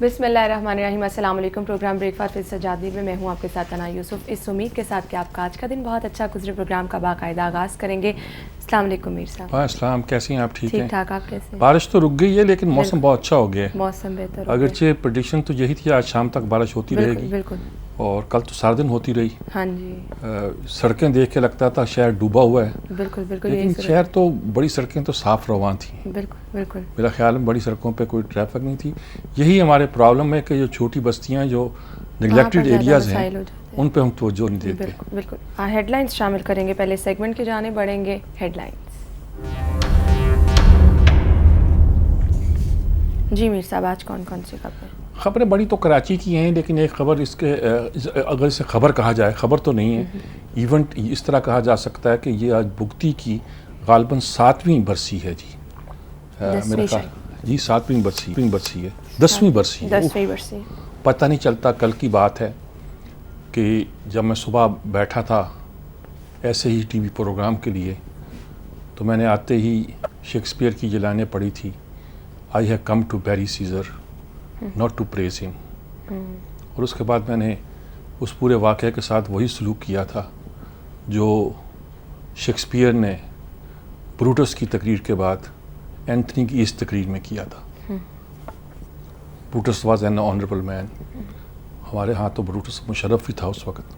بسم اللہ الرحمن الرحیم. السلام علیکم. Programme breakfast with Sajjad میں میں ہوں آپ کے ساتھ ثنا یوسف. اس امید کے ساتھ کہ آپ کا آج کا دن بہت اچھا گزرے. پروگرام کا باقاعدہ آغاز کریں گے. السلام علیکم میر صاحب. السلام. کیسی ہیں آپ؟ ٹھیک ہیں؟ ٹھیک ٹھاک. آپ کیسے ہیں؟ بارش تو رک گئی ہے لیکن موسم بہت اچھا ہو گیا ہے. موسم بہتر. اگرچہ پریڈکشن تو یہی تھی آج شام تک بارش ہوتی رہے گی. بالکل. اور کل تو سارا دن ہوتی رہی. ہاں جی. سڑکیں دیکھ کے لگتا تھا شہر ڈوبا ہوا ہے. بالکل بالکل. لیکن شہر تو بڑی سڑکیں تو صاف رواں تھیں. بالکل بالکل. میرا خیال میں بڑی سڑکوں پہ کوئی ٹریفک نہیں تھی. یہی ہمارے پرابلم ہے کہ جو چھوٹی بستیاں جو نگلیکٹڈ ایریاز ہیں ان پہ ہم توجہ نہیں دیتے. بالکل بالکل. ہیڈ لائنز شامل کریں گے. پہلے سیگمنٹ کی جانب بڑھیں گے. Head lines. جی میر صاحب آج کون کون سی خبریں بڑی تو کراچی کی ہیں لیکن ایک خبر اس کے اگر اسے خبر کہا جائے, خبر تو نہیں ہے, ایونٹ اس طرح کہا جا سکتا ہے کہ یہ آج بگتی کی غالباً 7ویں برسی ہے. جی میرا خیال جی 7ویں برسی ہے. 10ویں برسی. پتہ نہیں چلتا. کل کی بات ہے کہ جب میں صبح بیٹھا تھا ایسے ہی ٹی وی پروگرام کے لیے تو میں نے آتے ہی شیکسپیئر کی یہ لائنیں پڑھی تھی, آئی ہیو کم ٹو بیری scissor not to praise him. اور اس کے بعد میں نے اس پورے واقعے کے ساتھ وہی سلوک کیا تھا جو شیکسپیئر نے بروٹس کی تقریر کے بعد اینتھنی کی اس تقریر میں کیا تھا. بروٹس واز این آنریبل مین. ہمارے ہاں تو بروٹس مشرف ہی تھا اس وقت,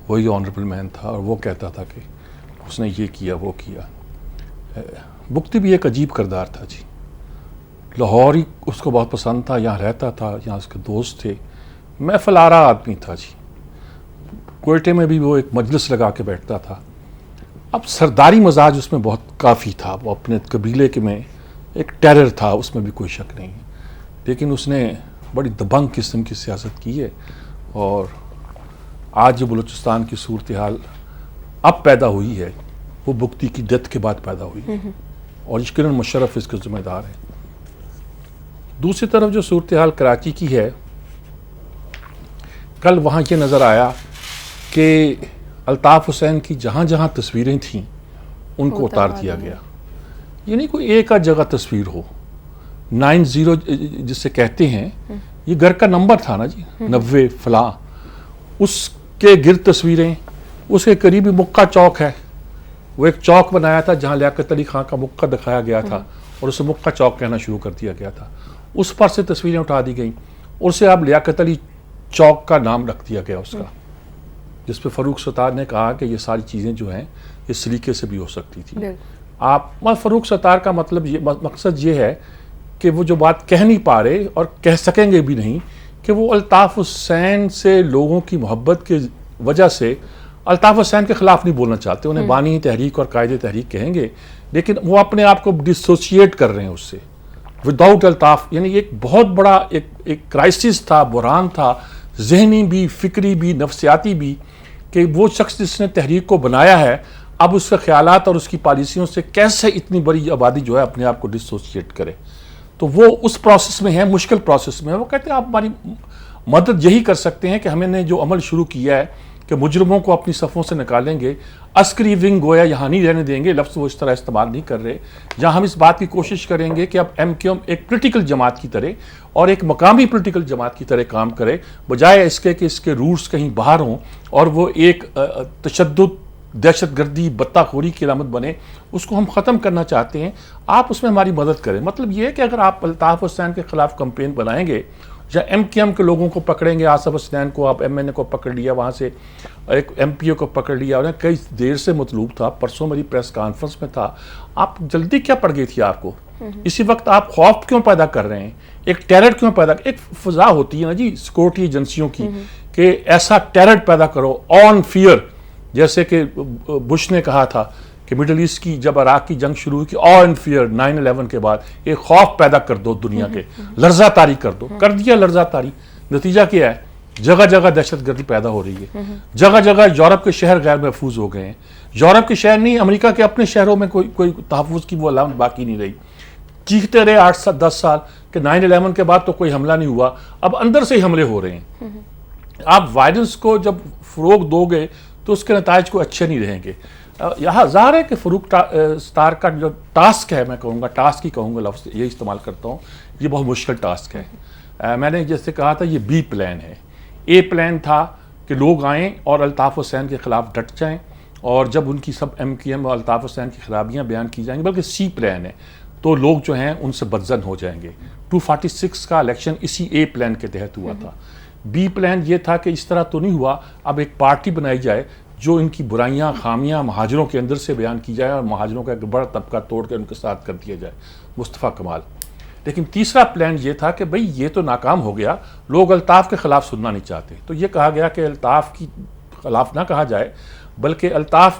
وہی آنریبل مین تھا اور وہ کہتا تھا کہ اس نے یہ کیا وہ کیا. بگتی بھی ایک عجیب کردار تھا جی. لاہور ہی اس کو بہت پسند تھا, یہاں رہتا تھا, یہاں اس کے دوست تھے, محفل آرا آدمی تھا جی. کوئٹے میں بھی وہ ایک مجلس لگا کے بیٹھتا تھا. اب سرداری مزاج اس میں بہت کافی تھا. وہ اپنے قبیلے کے میں ایک ٹیرر تھا, اس میں بھی کوئی شک نہیں ہے. لیکن اس نے بڑی دبنگ قسم کی سیاست کی ہے. اور آج جو بلوچستان کی صورتحال اب پیدا ہوئی ہے وہ بگتی کی ڈیتھ کے بعد پیدا ہوئی ہے اور یقیناً مشرف اس کے ذمہ دار ہے. دوسری طرف جو صورتحال کراچی کی ہے, کل وہاں یہ نظر آیا کہ الطاف حسین کی جہاں جہاں تصویریں تھیں ان کو اتار دیا گیا. یہ نہیں کوئی ایک آدھ جگہ تصویر ہو. 90 جس سے کہتے ہیں یہ گھر کا نمبر تھا نا جی, 90 فلاں, اس کے گرد تصویریں. اس کے قریبی مکہ چوک ہے, وہ ایک چوک بنایا تھا جہاں لیاقت علی خان کا مکہ دکھایا گیا تھا اور اسے مکہ چوک کہنا شروع کر دیا گیا تھا. اس پر سے تصویریں اٹھا دی گئیں اور اسے اب لیاقت علی چوک کا نام رکھ دیا گیا اس کا, جس پہ فاروق ستار نے کہا کہ یہ ساری چیزیں جو ہیں یہ سلیقے سے بھی ہو سکتی تھی. فاروق ستار کا مقصد یہ ہے کہ وہ جو بات کہہ نہیں پا رہے اور کہہ سکیں گے بھی نہیں کہ وہ الطاف حسین سے لوگوں کی محبت کی وجہ سے الطاف حسین کے خلاف نہیں بولنا چاہتے. انہیں بانی تحریک اور قائد تحریک کہیں گے لیکن وہ اپنے آپ کو ڈسوسیٹ کر رہے ہیں اس سے وداؤٹ الطاف. یعنی ایک بہت بڑا ایک کرائسس تھا, بحران تھا, ذہنی بھی, فکری بھی, نفسیاتی بھی, کہ وہ شخص جس نے تحریک کو بنایا ہے اب اس کے خیالات اور اس کی پالیسیوں سے کیسے اتنی بڑی آبادی جو ہے اپنے آپ کو ڈسوسیٹ کرے. تو وہ اس پروسیس میں ہے, مشکل پروسیس میں ہے. وہ کہتے ہیں آپ ہماری مدد یہی کر سکتے ہیں کہ ہم نے جو عمل شروع کیا ہے کہ مجرموں کو اپنی صفوں سے نکالیں گے, عسکری ونگ گویا یہاں نہیں رہنے دیں گے, لفظ وہ اس طرح استعمال نہیں کر رہے, جہاں ہم اس بات کی کوشش کریں گے کہ اب ایم کیو ایم ایک پولیٹیکل جماعت کی طرح اور ایک مقامی پولیٹیکل جماعت کی طرح کام کرے, بجائے اس کے کہ اس کے روٹس کہیں باہر ہوں اور وہ ایک تشدد, دہشت گردی, بتہ خوری کی علامت بنے. اس کو ہم ختم کرنا چاہتے ہیں, آپ اس میں ہماری مدد کریں. مطلب یہ ہے کہ اگر آپ الطاف حسین کے خلاف کمپین بنائیں گے یا ایم کیو ایم کے لوگوں کو پکڑیں گے, آصف حسنین کو آپ ایم این اے کو پکڑ لیا, وہاں سے ایک ایم پی او کو پکڑ لیا, انہیں کئی دیر سے مطلوب تھا, پرسوں میری پریس کانفرنس میں تھا. آپ جلدی کیا پڑ گئی تھی آپ کو؟ اسی وقت آپ خوف کیوں پیدا کر رہے ہیں, ایک ٹیرر کیوں پیدا, ایک فضا ہوتی ہے نا جی سیکورٹی ایجنسیوں کی کہ ایسا ٹیرر پیدا کرو آن فیئر, جیسے کہ بش نے کہا تھا کہ مڈل ایسٹ کی جب عراق کی جنگ شروع ہوئی کہ آن فیئر 9/11 کے بعد ایک خوف پیدا کر دو دنیا کے, لرزہ طاری کر دو. کر دیا لرزہ طاری. نتیجہ کیا ہے؟ جگہ جگہ دہشت گردی پیدا ہو رہی ہے, جگہ جگہ یورپ کے شہر غیر محفوظ ہو گئے ہیں. یورپ کے شہر نہیں, امریکہ کے اپنے شہروں میں کوئی تحفظ کی وہ علامت باقی نہیں رہی. چیختے رہے 8-10 سال کہ 9/11 کے بعد تو کوئی حملہ نہیں ہوا, اب اندر سے ہی حملے ہو رہے ہیں. آپ وائلنس کو جب فروغ دو گے تو اس کے نتائج کو اچھے نہیں رہیں گے. یہاں ظاہر ہے کہ فاروق ستار کا جو ٹاسک ہے, میں کہوں گا ٹاسک ہی کہوں گا, لفظ یہی استعمال کرتا ہوں, یہ بہت مشکل ٹاسک ہے. میں نے جیسے کہا تھا یہ بی پلان ہے. اے پلان تھا کہ لوگ آئیں اور الطاف حسین کے خلاف ڈٹ جائیں اور جب ان کی سب ایم کیو ایم اور الطاف حسین کی خرابیاں بیان کی جائیں گی. بلکہ سی پلان ہے تو لوگ جو ہیں ان سے بدزن ہو جائیں گے. 246 کا الیکشن اسی اے پلان کے تحت ہوا تھا. بی پلان یہ تھا کہ اس طرح تو نہیں ہوا, اب ایک پارٹی بنائی جائے جو ان کی برائیاں خامیاں مہاجروں کے اندر سے بیان کی جائے اور مہاجروں کا ایک بڑا طبقہ توڑ کے ان کے ساتھ کر دیا جائے, مصطفیٰ کمال. لیکن تیسرا پلان یہ تھا کہ بھئی یہ تو ناکام ہو گیا, لوگ الطاف کے خلاف سننا نہیں چاہتے, تو یہ کہا گیا کہ الطاف کی خلاف نہ کہا جائے بلکہ الطاف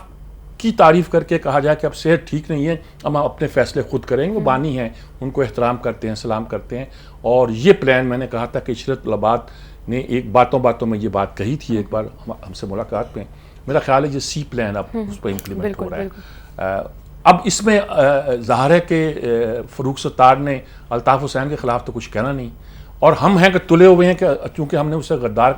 کی تعریف کر کے کہا جائے کہ اب صحت ٹھیک نہیں ہے, ہم اپنے فیصلے خود کریں گے. وہ بانی ہیں, ان کو احترام کرتے ہیں, سلام کرتے ہیں. اور یہ پلان میں نے کہا تھا کہ عشرت العباد نے ایک باتوں میں یہ بات کہی تھی ایک بار ہم سے ملاقات میں. میرا خیال ہے یہ سی پلان اب اس پہ امپلیمنٹ ہو رہا ہے. اب اس میں ظاہر ہے کہ فاروق ستار نے الطاف حسین کے خلاف تو کچھ کہنا نہیں, اور ہم ہیں کہ تلے ہوئے ہیں کہ چونکہ ہم نے اسے غدار,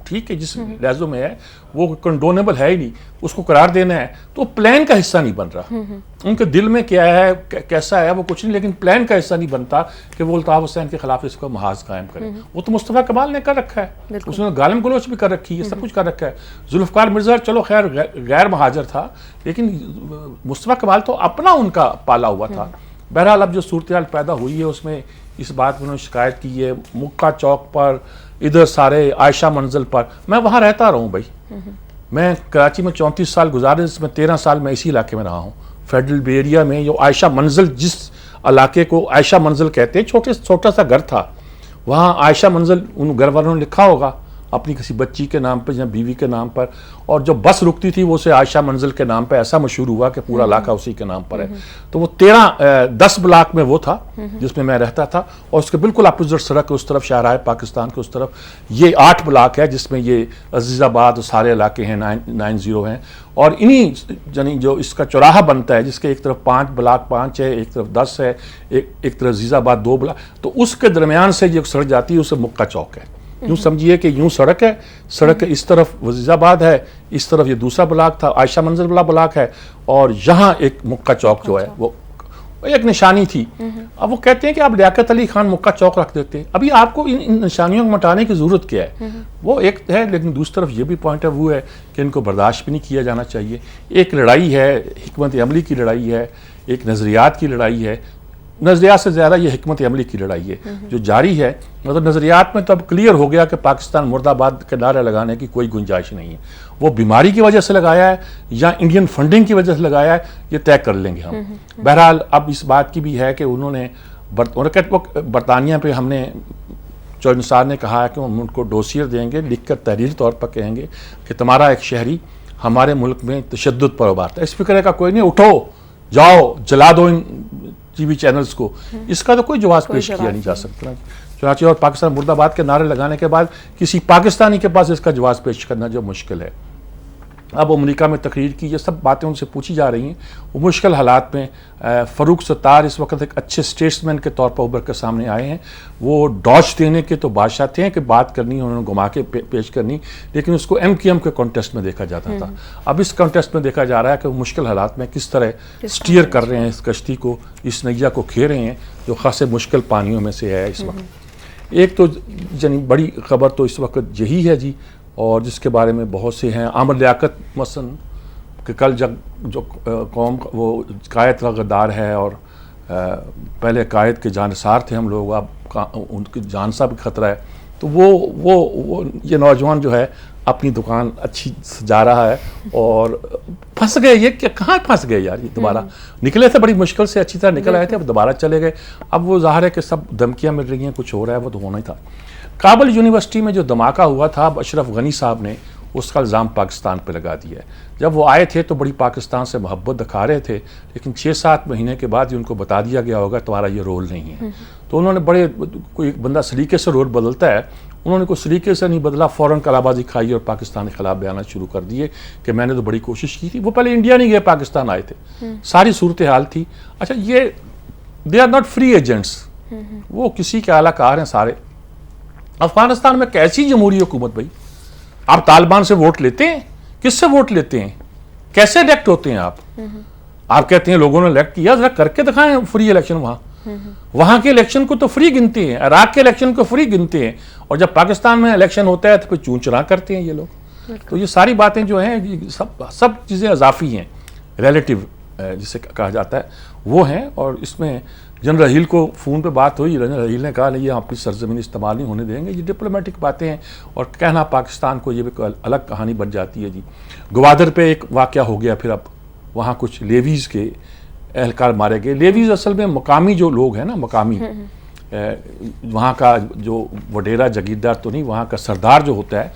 ٹھیک ہے جس لہجوں میں ہے وہ کنڈونیبل ہے ہی نہیں, اس کو قرار دینا ہے تو پلان کا حصہ نہیں بن رہا. ان کے دل میں کیا ہے کیسا ہے وہ کچھ نہیں, لیکن پلان کا حصہ نہیں بنتا کہ وہ الطاف حسین کے خلاف اس کو محاذ قائم کرے. وہ تو مصطفیٰ کمال نے کر رکھا ہے, اس نے گالم گلوچ بھی کر رکھی ہے, سب کچھ کر رکھا ہے. ذوالفقار مرزا چلو خیر غیر مہاجر تھا, لیکن مصطفیٰ کمال تو اپنا ان کا پالا ہوا تھا. بہرحال اب جو صورتحال پیدا ہوئی ہے اس میں اس بات میں انہوں نے شکایت کی ہے مکہ چوک پر, ادھر سارے عائشہ منزل پر. میں وہاں رہتا رہا ہوں بھائی, میں کراچی میں 34 سال گزارے, اس میں 13 سال میں اسی علاقے میں رہا ہوں. فیڈرل بے ایریا میں جو عائشہ منزل, جس علاقے کو عائشہ منزل کہتے ہیں, چھوٹا سا گھر تھا وہاں. عائشہ منزل ان گھر والوں نے لکھا ہوگا اپنی کسی بچی کے نام پر یا بیوی کے نام پر, اور جو بس رکتی تھی وہ اسے عائشہ منزل کے نام پہ ایسا مشہور ہوا کہ پورا علاقہ اسی کے نام پر ہے. تو وہ 10 بلاک میں وہ تھا جس میں میں رہتا تھا, اور اس کے بالکل اپوزٹ سڑک اس طرف شاہراہ پاکستان کے اس طرف یہ 8 بلاک ہے جس میں یہ عزیز آباد سارے علاقے ہیں 90 ہیں. اور انہی یعنی جو اس کا چوراہا بنتا ہے جس کے ایک طرف 5 بلاک 5 ہے, ایک طرف 10 ہے, ایک طرف عزیز آباد 2 بلاک, تو اس کے درمیان سے یہ سڑک جاتی ہے, اسے مکہ چوک ہے. یوں سمجھیے کہ یوں سڑک ہے, سڑک اس طرف عزیز آباد ہے, اس طرف یہ دوسرا بلاک تھا عائشہ منزل والا بلاک ہے, اور یہاں ایک مکہ چوک جو ہے وہ ایک نشانی تھی. اب وہ کہتے ہیں کہ آپ لیاقت علی خان مکہ چوک رکھ دیتے. ابھی آپ کو ان نشانیوں کو مٹانے کی ضرورت کیا ہے؟ وہ ایک ہے, لیکن دوسری طرف یہ بھی پوائنٹ آف ویو ہے کہ ان کو برداشت بھی نہیں کیا جانا چاہیے. ایک لڑائی ہے, حکمت عملی کی لڑائی ہے, ایک نظریات کی لڑائی ہے. نظریات سے زیادہ یہ حکمت عملی کی لڑائی ہے جو جاری ہے. مطلب نظریات میں تو اب کلیئر ہو گیا کہ پاکستان مرد آباد کے نعرے لگانے کی کوئی گنجائش نہیں ہے. وہ بیماری کی وجہ سے لگایا ہے یا انڈین فنڈنگ کی وجہ سے لگایا ہے, یہ طے کر لیں گے ہم. بہرحال اب اس بات کی بھی ہے کہ انہوں نے برطانیہ پہ ہم نے چوہدری نثار نے کہا ہے کہ ہم ان کو ڈوسیئر دیں گے, لکھ کر تحریری طور پر کہیں گے کہ تمہارا ایک شہری ہمارے ملک میں تشدد پر ابھارتا ہے. اس فکر کا کوئی نہیں, اٹھو جاؤ جلا دو ان ٹی وی چینلز کو. اس کا تو کوئی جواز پیش کیا نہیں جا سکتا. چنانچہ اور پاکستان مرد آباد کے نعرے لگانے کے بعد کسی پاکستانی کے پاس اس کا جواز پیش کرنا جو مشکل ہے. اب امریکہ میں تقریر کی, یہ سب باتیں ان سے پوچھی جا رہی ہیں. وہ مشکل حالات میں فاروق ستار اس وقت ایک اچھے اسٹیٹسمین کے طور پر ابھر کر سامنے آئے ہیں. وہ ڈاج دینے کے تو بادشاہ تھے کہ بات کرنی انہوں نے گھما کے پیش کرنی, لیکن اس کو ایم کیو ایم کے کانٹیسٹ میں دیکھا جاتا تھا. اب اس کانٹیسٹ میں دیکھا جا رہا ہے کہ وہ مشکل حالات میں کس طرح سٹیئر کر رہے ہیں اس کشتی کو, اس نیا کو کھے رہے ہیں جو خاصے مشکل پانیوں میں سے ہے اس وقت. ایک تو یعنی بڑی خبر تو اس وقت یہی ہے جی, اور جس کے بارے میں بہت سے ہیں. عامر لیاقت مثلا کہ کل جب جو قوم وہ قائد کا غدار ہے, اور پہلے قائد کے جانثار تھے ہم لوگ, اب ان کی جان سا بھی خطرہ ہے. تو وہ یہ نوجوان جو ہے اپنی دکان اچھی سجا رہا ہے, اور پھنس گئے. یہ کہ کہاں پھنس گئے یار, یہ دوبارہ نکلے تھے بڑی مشکل سے, اچھی طرح نکل آئے تھے, اب دوبارہ چلے گئے. اب وہ ظاہر ہے کہ سب دھمکیاں مل رہی ہیں, کچھ ہو رہا ہے, وہ تو ہونا ہی تھا. کابل یونیورسٹی میں جو دھماکہ ہوا تھا, اب اشرف غنی صاحب نے اس کا الزام پاکستان پہ لگا دیا ہے. جب وہ آئے تھے تو بڑی پاکستان سے محبت دکھا رہے تھے, لیکن 6-7 مہینے کے بعد ہی ان کو بتا دیا گیا ہوگا تمہارا یہ رول نہیں ہے. تو انہوں نے بڑے, کوئی بندہ سلیقے سے رول بدلتا ہے, انہوں نے کوئی سلیقے سے نہیں بدلا, فوراً کلا بازی کھائی اور پاکستان کے خلاف بیانات شروع کر دیے کہ میں نے تو بڑی کوشش کی تھی. وہ پہلے انڈیا نہیں گئے, پاکستان آئے تھے, ساری صورتحال تھی. اچھا, یہ they are not free agents, وہ کسی کے اعلیٰ کار ہیں سارے. افغانستان میں کیسی جمہوری حکومت بھائی؟ آپ طالبان سے ووٹ لیتے ہیں؟ کس سے ووٹ لیتے ہیں؟ کیسے الیکٹ ہوتے ہیں آپ؟ آپ کہتے ہیں لوگوں نے الیکٹ کیا, ذرا کر کے دکھائیں فری الیکشن وہاں. وہاں کے الیکشن کو تو فری گنتے ہیں, عراق کے الیکشن کو فری گنتے ہیں, اور جب پاکستان میں الیکشن ہوتا ہے تو پھر چون چرا کرتے ہیں یہ لوگ. تو یہ ساری باتیں جو ہیں سب چیزیں اضافی ہیں, ریلیٹیو جسے کہا جاتا ہے وہ ہیں. اور اس میں جنرل رحیل کو فون پہ بات ہوئی, جنرل رحیل نے کہا نہیں یہ اپنی سرزمین استعمال نہیں ہونے دیں گے, یہ ڈپلومیٹک باتیں ہیں. اور کہنا پاکستان کو یہ بھی الگ کہانی بن جاتی ہے جی. گوادر پہ ایک واقعہ ہو گیا, پھر اب وہاں کچھ لیویز کے اہلکار مارے گئے. لیویز اصل میں مقامی جو لوگ ہیں نا, مقامی وہاں کا جو وڈیرا جگیردار تو نہیں, وہاں کا سردار جو ہوتا ہے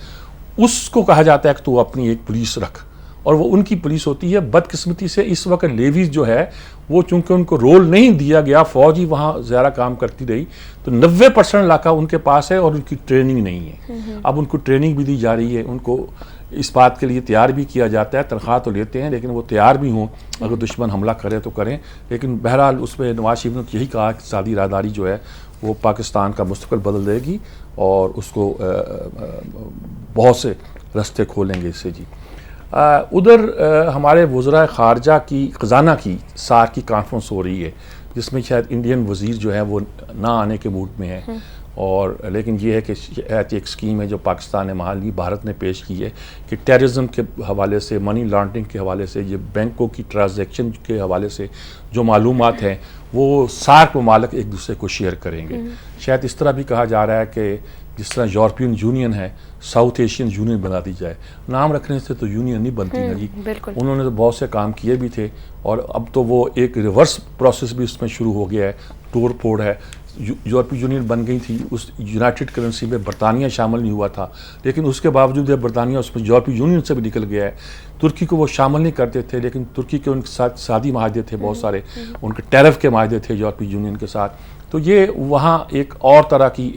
اس کو کہا جاتا ہے کہ تو اپنی ایک پولیس رکھ, اور وہ ان کی پولیس ہوتی ہے. بدقسمتی سے اس وقت لیویز جو ہے وہ چونکہ ان کو رول نہیں دیا گیا, فوج ہی وہاں زیادہ کام کرتی رہی, تو 90% علاقہ ان کے پاس ہے اور ان کی ٹریننگ نہیں ہے. اب ان کو ٹریننگ بھی دی جا رہی ہے, ان کو اس بات کے لیے تیار بھی کیا جاتا ہے, تنخواہ تو لیتے ہیں لیکن وہ تیار بھی ہوں اگر دشمن حملہ کرے تو کریں. لیکن بہرحال اس میں نواز شریف نے یہی کہا کہ اقتصادی اراداری جو ہے وہ پاکستان کا مستقبل بدل دے گی اور اس کو بہت سے رستے کھولیں گے اس سے جی. ادھر ہمارے وزراء خارجہ کی خزانہ کی سار کی کانفرنس ہو رہی ہے, جس میں شاید انڈین وزیر جو ہے وہ نہ آنے کے موڈ میں ہے, اور لیکن یہ ہے کہ ایک اسکیم ہے جو پاکستان نے مالی بھارت نے پیش کی ہے کہ ٹیررزم کے حوالے سے, منی لانڈرنگ کے حوالے سے, یہ بینکوں کی ٹرانزیکشن کے حوالے سے جو معلومات ہیں وہ سارک ممالک ایک دوسرے کو شیئر کریں گے. شاید اس طرح بھی کہا جا رہا ہے کہ جس طرح یورپین یونین ہے ساؤتھ ایشین یونین بنا دی جائے. نام رکھنے سے تو یونین نہیں بنتی نا جی. انہوں نے تو بہت سے کام کیے بھی تھے, اور اب تو وہ ایک ریورس پروسیس بھی اس میں شروع ہو گیا ہے. توڑ پھوڑ ہے, یورپی یونین بن گئی تھی, اس یونائٹڈ کرنسی میں برطانیہ شامل نہیں ہوا تھا, لیکن اس کے باوجود برطانیہ اس میں یورپی یونین سے بھی نکل گیا ہے. ترکی کو وہ شامل نہیں کرتے تھے, لیکن ترکی کے ان کے ساتھ سادی معاہدے تھے بہت سارے, ان کے ٹیرف کے معاہدے تھے یورپی یونین کے ساتھ. تو یہ وہاں ایک اور طرح کی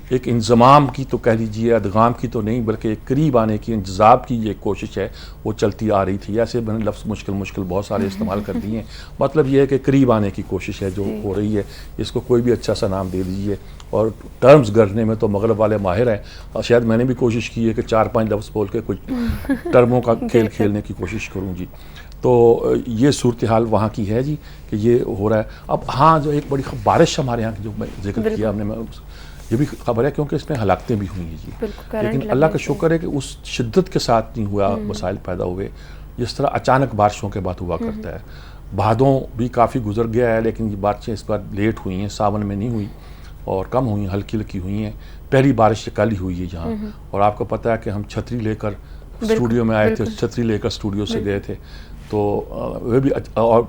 ایک انضمام کی تو کہہ لیجیے, ادغام کی تو نہیں بلکہ ایک قریب آنے کی, انجذاب کی یہ کوشش ہے وہ چلتی آ رہی تھی. ایسے میں نے لفظ مشکل بہت سارے استعمال کر دیے ہیں, مطلب یہ ہے کہ قریب آنے کی کوشش ہے جو ہو رہی ہے. اس کو کوئی بھی اچھا سا نام دے دیجیے, اور ٹرمز گڑھنے میں تو مغرب والے ماہر ہیں, اور شاید میں نے بھی کوشش کی ہے کہ 4-5 لفظ بول کے کچھ ٹرموں کا کھیل کھیلنے کی کوشش کروں جی. تو یہ صورتحال وہاں کی ہے جی کہ یہ ہو رہا ہے. اب ہاں جو ایک بڑی بارش ہمارے یہاں کی جو میں ذکر کیا ہم نے, یہ بھی خبر ہے کیونکہ اس میں ہلاکتیں بھی ہوئی ہیں جی. لیکن اللہ کا شکر ہے کہ اس شدت کے ساتھ نہیں ہوا, مسائل پیدا ہوئے جس طرح اچانک بارشوں کے بعد ہوا کرتا ہے. بھادوں بھی کافی گزر گیا ہے, لیکن یہ بارشیں اس بار لیٹ ہوئی ہیں, ساون میں نہیں ہوئی اور کم ہوئی ہیں, ہلکی ہوئی ہیں. پہلی بارش کل ہی ہوئی ہے جہاں, اور آپ کو پتہ ہے کہ ہم چھتری لے کر اسٹوڈیو میں آئے تھے, چھتری لے کر اسٹوڈیو سے گئے تھے, تو وہ بھی, اور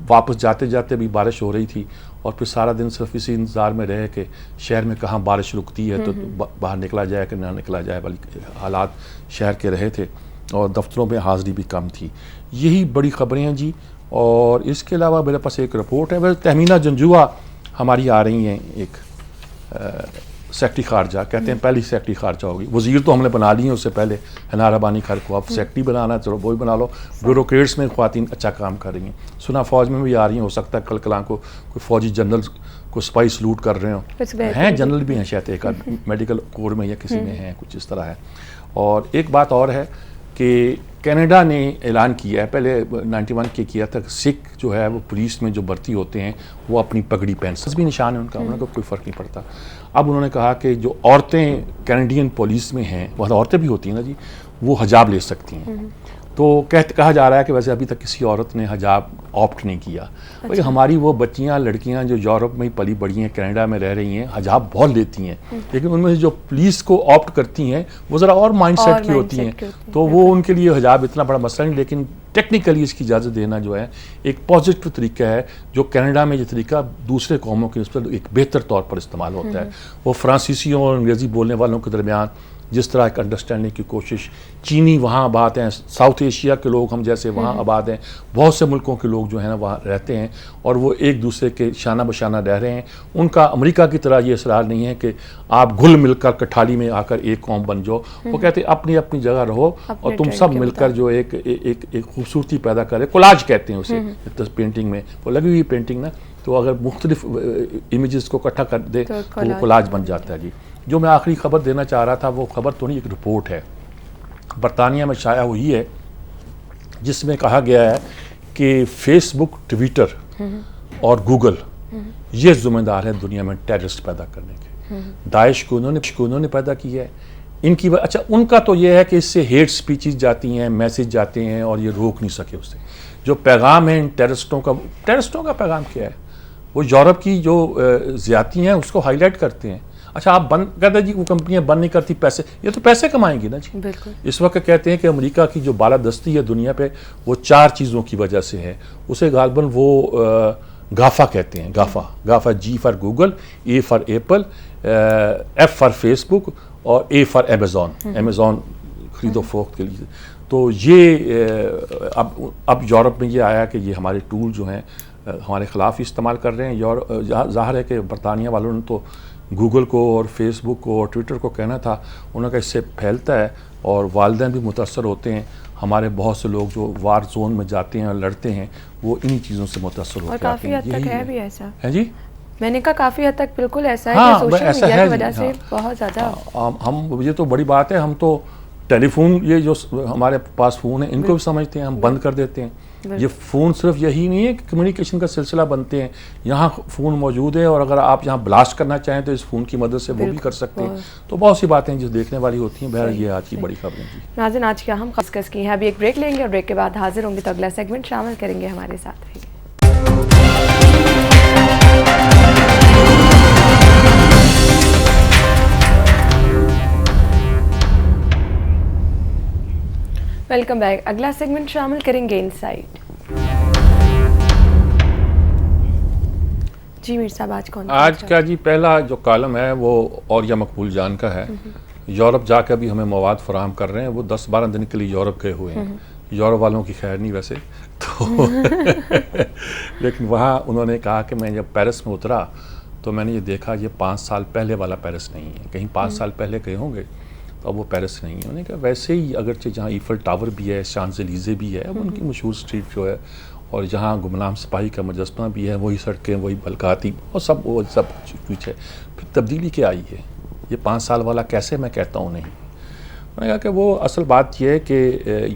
واپس جاتے جاتے بھی بارش ہو رہی تھی, اور پھر سارا دن صرف اسی انتظار میں رہے کہ شہر میں کہاں بارش رکتی ہے تو باہر نکلا جائے کہ نہ نکلا جائے, بلکہ حالات شہر کے رہے تھے, اور دفتروں میں حاضری بھی کم تھی. یہی بڑی خبریں ہیں جی. اور اس کے علاوہ میرے پاس ایک رپورٹ ہے, ویسے تہمینہ جنجوعہ ہماری آ رہی ہیں, ایک سیکٹری خارجہ, کہتے ہیں پہلی سیکٹری خارجہ ہوگی. وزیر تو ہم نے بنا لی ہیں اس سے پہلے, ہنار ربانی خیر کو, اب سیکٹری بنانا چلو وہی بنا لو. بیوروکریٹس میں خواتین اچھا کام کر رہی ہیں, سنا فوج میں بھی آ رہی ہیں, ہو سکتا ہے کل کلاں کو کوئی فوجی جنرل کو سپاہی سلوٹ کر رہے ہوں, ہیں جنرل بھی ہیں شاید, ایک میڈیکل کور میں یا کسی میں ہیں, کچھ اس طرح ہے. اور ایک بات اور ہے کہ کینیڈا نے اعلان کیا ہے, پہلے 91 کے کیا تھا کہ سکھ جو ہے وہ پولیس میں جو بھرتی ہوتے ہیں وہ اپنی پگڑی پہن, بھی نشان ہے ان کا, انہوں کو کوئی فرق نہیں پڑتا. اب انہوں نے کہا کہ جو عورتیں کینیڈین پولیس میں ہیں, وہ عورتیں بھی ہوتی ہیں نا جی, وہ حجاب لے سکتی ہیں. تو کہا جا رہا ہے کہ ویسے ابھی تک کسی عورت نے حجاب آپٹ نہیں کیا. بھائی ہماری وہ بچیاں لڑکیاں جو یورپ میں پلی بڑھی ہیں, کینیڈا میں رہ رہی ہیں, حجاب بہت لیتی ہیں, لیکن ان میں سے جو پولیس کو آپٹ کرتی ہیں وہ ذرا اور مائنڈ سیٹ کی ہوتی ہیں, تو وہ ان کے لیے حجاب اتنا بڑا مسئلہ نہیں. لیکن ٹیکنیکلی اس کی اجازت دینا جو ہے ایک پازیٹیو طریقہ ہے, جو کینیڈا میں یہ طریقہ دوسرے قوموں کے نسبت ایک بہتر طور پر استعمال ہوتا ہے. وہ فرانسیسیوں اور انگریزی بولنے والوں کے درمیان جس طرح ایک انڈرسٹینڈنگ کی کوشش, چینی وہاں آباد ہیں, ساؤتھ ایشیا کے لوگ ہم جیسے وہاں آباد ہیں, بہت سے ملکوں کے لوگ جو ہیں نا وہاں رہتے ہیں, اور وہ ایک دوسرے کے شانہ بشانہ رہ رہے ہیں. ان کا امریکہ کی طرح یہ اصرار نہیں ہے کہ آپ گھل مل کر کٹھالی میں آ کر ایک قوم بن جاؤ. وہ کہتے ہیں اپنی اپنی جگہ رہو, اور تم سب مل کر جو ایک خوبصورتی پیدا کرے. کولاج کہتے ہیں اسے پینٹنگ میں, وہ لگی ہوئی پینٹنگ نا, تو اگر مختلف امیجز کو اکٹھا کر دے تو وہ کولاج بن جاتا ہے جی. جو میں آخری خبر دینا چاہ رہا تھا وہ خبر تو نہیں, ایک رپورٹ ہے برطانیہ میں شائع ہوئی ہے, جس میں کہا گیا ہے کہ فیس بک, ٹویٹر اور گوگل یہ ذمہ دار ہے دنیا میں ٹیررسٹ پیدا کرنے کے. داعش کو انہوں نے پیدا کیا ہے. ان کی اچھا ان کا تو یہ ہے کہ اس سے ہیٹ سپیچز جاتی ہیں, میسج جاتے ہیں اور یہ روک نہیں سکے اس سے. جو پیغام ہے ان ٹیررسٹوں کا پیغام کیا ہے؟ وہ یورپ کی جو زیادتی ہیں اس کو ہائی لائٹ کرتے ہیں. اچھا آپ بند کہتے ہیں جی وہ کمپنیاں بند نہیں کرتی, پیسے, یہ تو پیسے کمائیں گی نا جی. بالکل. اس وقت کہتے ہیں کہ امریکہ کی جو بالادستی ہے دنیا پہ وہ 4 چیزوں کی وجہ سے ہے. اسے غالباً وہ گافا کہتے ہیں. GAFA G for Google, A for Apple, F for Facebook اور اے فار امیزون خرید و فروخت کے لیے. تو یہ اب یورپ میں یہ آیا کہ یہ ہمارے ٹول جو ہیں ہمارے خلاف استعمال کر رہے ہیں. ظاہر ہے کہ برطانیہ والوں نے تو گوگل کو اور فیس بک کو اور ٹویٹر کو کہنا تھا, انہوں کا اس سے پھیلتا ہے اور والدین بھی متاثر ہوتے ہیں. ہمارے بہت سے لوگ جو وار زون میں جاتے ہیں اور لڑتے ہیں وہ انہی چیزوں سے متاثر ہوتے ہیں. اور کافی حد تک ہے بھی ایسا ہے جی. میں نے کہا کافی حد تک بالکل ایسا ہے کہ سوشل میڈیا کی وجہ سے بہت زیادہ ہم یہ تو بڑی بات ہے. ہم تو ٹیلی فون, یہ جو ہمارے پاس فون ہیں ان کو بھی سمجھتے ہیں, ہم بند کر دیتے ہیں. یہ فون صرف یہی نہیں ہے کہ کمیونیکیشن کا سلسلہ بنتے ہیں, یہاں فون موجود ہے اور اگر آپ یہاں بلاسٹ کرنا چاہیں تو اس فون کی مدد سے وہ بھی کر سکتے ہیں. تو بہت سی باتیں جو دیکھنے والی ہوتی ہیں. بہرحال یہ آج کی بڑی خبریں تھی. ناظرین آج کی اہم ڈسکس کی ہیں. ابھی ایک بریک لیں گے اور بریک کے بعد حاضر ہوں گے تو اگلا سیگمنٹ شامل کریں گے. ہمارے ساتھ رہیے. Welcome back. اگلا سیگمنٹ شامل کریں گے انسائٹ. جی میر صاحب آج کا جی پہلا جو کالم ہے وہ اوریا مقبول جان کا ہے. یورپ جا کے ابھی ہمیں مواد فراہم کر رہے ہیں. وہ 10-12 دن کے لیے یورپ گئے ہوئے ہیں. یورپ والوں کی خیر نہیں ویسے تو لیکن وہاں انہوں نے کہا کہ میں جب پیرس میں اترا تو میں نے یہ دیکھا یہ 5 سال پہلے والا پیرس نہیں ہے. کہیں 5 سال پہلے گئے ہوں گے تو اب وہ پیرس نہیں ہے. انہوں نے کہا ویسے ہی اگرچہ جہاں ایفل ٹاور بھی ہے, شانزلیزے بھی ہے, اب ان کی مشہور اسٹریٹ جو ہے, اور جہاں گمنام سپاہی کا مجسمہ بھی ہے, وہی سڑکیں, وہی بلکاتی اور وہ سب کچھ ہے. پھر تبدیلی کیا آئی ہے؟ یہ 5 سال والا کیسے میں کہتا ہوں نہیں. میں نے کہا کہ وہ اصل بات یہ ہے کہ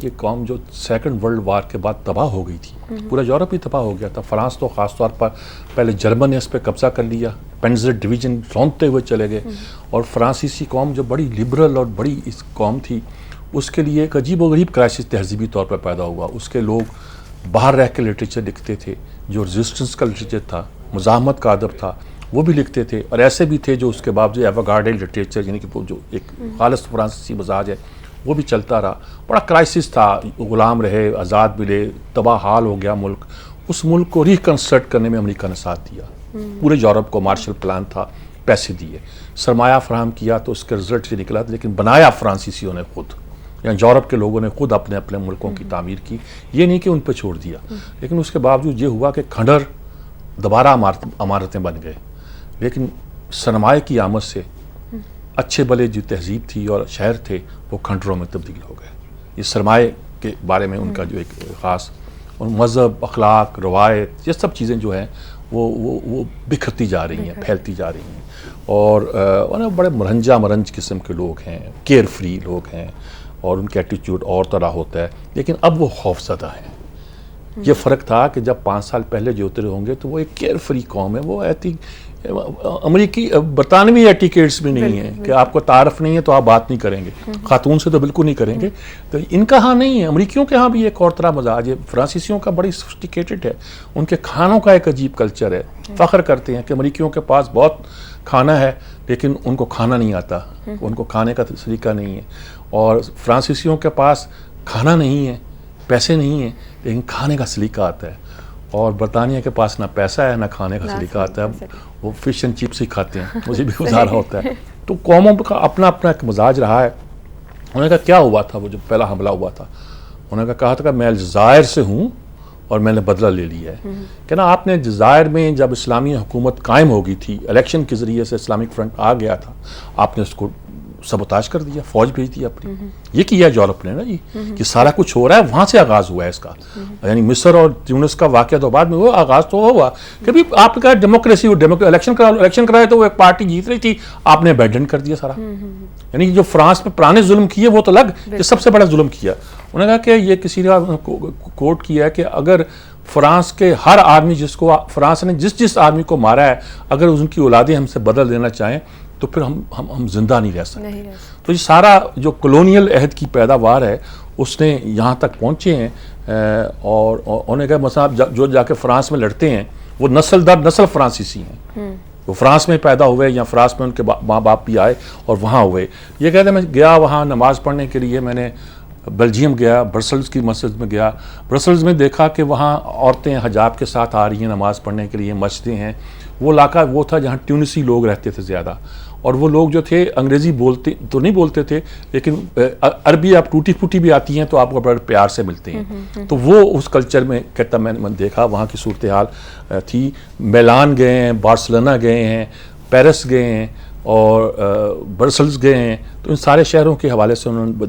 یہ قوم جو 2nd ورلڈ وار کے بعد تباہ ہو گئی تھی, پورا یورپ ہی تباہ ہو گیا تھا. فرانس تو خاص طور پر پہلے جرمن نے اس پہ قبضہ کر لیا, پینزر ڈویژن رونتے ہوئے چلے گئے, اور فرانسیسی قوم جو بڑی لبرل اور بڑی اس قوم تھی اس کے لیے ایک عجیب و غریب کرائسس تہذیبی طور پر پیدا ہوا. اس کے لوگ باہر رہ کے لٹریچر لکھتے تھے, جو ریزسٹنس کا لٹریچر تھا, مزاحمت کا ادب تھا, وہ بھی لکھتے تھے, اور ایسے بھی تھے جو اس کے باوجود ایوانگارڈ لٹریچر یعنی کہ جو ایک خالص فرانسیسی مزاج ہے وہ بھی چلتا رہا. بڑا کرائسس تھا, غلام رہے, آزاد ملے, تباہ حال ہو گیا ملک. اس ملک کو ریکنسٹرکٹ کرنے میں امریکہ نے ساتھ دیا. پورے یورپ کو مارشل پلان تھا, پیسے دیے, سرمایہ فراہم کیا, تو اس کے رزلٹ سے نکلا. لیکن بنایا فرانسیسیوں نے خود, یعنی یورپ کے لوگوں نے خود اپنے اپنے ملکوں کی تعمیر کی. یہ نہیں کہ ان پہ چھوڑ دیا. لیکن اس کے باوجود یہ ہوا کہ کھنڈر دوبارہ عمارتیں بن گئے. لیکن سرمایہ کی آمد سے اچھے بھلے جو تہذیب تھی اور شہر تھے وہ کھنڈروں میں تبدیل ہو گئے. یہ سرمایہ کے بارے میں ان کا جو ایک خاص مذہب, اخلاق, روایت, یہ سب چیزیں جو ہیں وہ بکھرتی جا رہی ہیں, پھیلتی جا رہی ہیں. اور بڑے مرنج قسم کے لوگ ہیں, کیئر فری لوگ ہیں, اور ان کا ایٹیٹیوڈ اور طرح ہوتا ہے. لیکن اب وہ خوف زدہ ہیں. یہ فرق تھا کہ جب 5 سال پہلے جو اترے ہوں گے تو وہ ایک کیئر فری قوم ہے. وہ امریکی برطانوی ایٹیکیٹس بھی نہیں ہیں کہ آپ کو تعارف نہیں ہے تو آپ بات نہیں کریں گے, خاتون سے تو بالکل نہیں کریں گے. تو ان کا ہاں نہیں ہے. امریکیوں کے ہاں بھی ایک اور طرح مزاج ہے. فرانسیسیوں کا بڑی سوفسٹیکیٹڈ ہے. ان کے کھانوں کا ایک عجیب کلچر ہے. فخر کرتے ہیں کہ امریکیوں کے پاس بہت کھانا ہے لیکن ان کو کھانا نہیں آتا, ان کو کھانے کا طریقہ نہیں ہے. اور فرانسیسیوں کے پاس کھانا نہیں ہے, پیسے نہیں ہیں, لیکن کھانے کا سلیقہ آتا ہے. اور برطانیہ کے پاس نہ پیسہ ہے نہ کھانے کا سلیقہ آتا ہے. وہ فش اینڈ چپس ہی کھاتے ہیں, مجھے بھی گزارا ہوتا ہے. تو قوموں کا اپنا اپنا ایک مزاج رہا ہے. انہوں نے کہا کیا ہوا تھا وہ جو پہلا حملہ ہوا تھا؟ انہوں نے کہا تھا کہ میں الجزائر سے ہوں اور میں نے بدلہ لے لیا ہے. کہ نا آپ نے الجزائر میں جب اسلامی حکومت قائم ہو گئی تھی, الیکشن کے ذریعے سے اسلامک فرنٹ آ گیا تھا, آپ نے اس کو سبوتاج کر دیا, فوج بھیج دی اپنی. یہ کیا یورپ نے نا جی, کہ سارا کچھ ہو رہا ہے وہاں سے آغاز ہوا ہے اس کا. یعنی مصر اور تیونس کا واقعہ تو بعد میں ہوا, آغاز تو ہوا کہ بھی آپ کا ڈیموکریسی الیکشن کرائے تو وہ ایک پارٹی جیت رہی تھی, آپ نے ابینڈن کر دیا سارا. یعنی جو فرانس میں پرانے ظلم کیے وہ تو الگ, کہ سب سے بڑا ظلم کیا. انہوں نے کہا کہ یہ کسی نے کوٹ کیا ہے کہ اگر فرانس کے ہر آدمی فرانس نے جس آدمی کو مارا ہے، اگر ان کی اولادیں ہم سے بدل دینا چاہیں تو پھر ہم زندہ نہیں رہ سکتے. تو یہ سارا جو کلونیل عہد کی پیداوار ہے اس نے یہاں تک پہنچے ہیں. اور انہوں نے کہا مثلا جو جا کے فرانس میں لڑتے ہیں وہ نسل در نسل فرانسیسی ہیں. وہ فرانس میں پیدا ہوئے یا فرانس میں ان کے ماں باپ بھی آئے اور وہاں ہوئے. یہ کہتے ہیں میں گیا وہاں نماز پڑھنے کے لیے، میں نے بیلجیم گیا، برسلز کی مسجد میں گیا. برسلز میں دیکھا کہ وہاں عورتیں حجاب کے ساتھ آ رہی ہیں نماز پڑھنے کے لیے، مسجدیں ہیں. وہ علاقہ وہ تھا جہاں ٹیونسی لوگ رہتے تھے زیادہ، اور وہ لوگ جو تھے انگریزی نہیں بولتے تھے، لیکن عربی آپ ٹوٹی پھوٹی بھی آتی ہیں تو آپ کو بڑے پیار سے ملتے ہیں. تو وہ اس کلچر میں کہتا میں نے دیکھا وہاں کی صورتحال تھی. میلان گئے ہیں، بارسلونا گئے ہیں، پیرس گئے ہیں اور برسلز گئے ہیں. تو ان سارے شہروں کے حوالے سے انہوں نے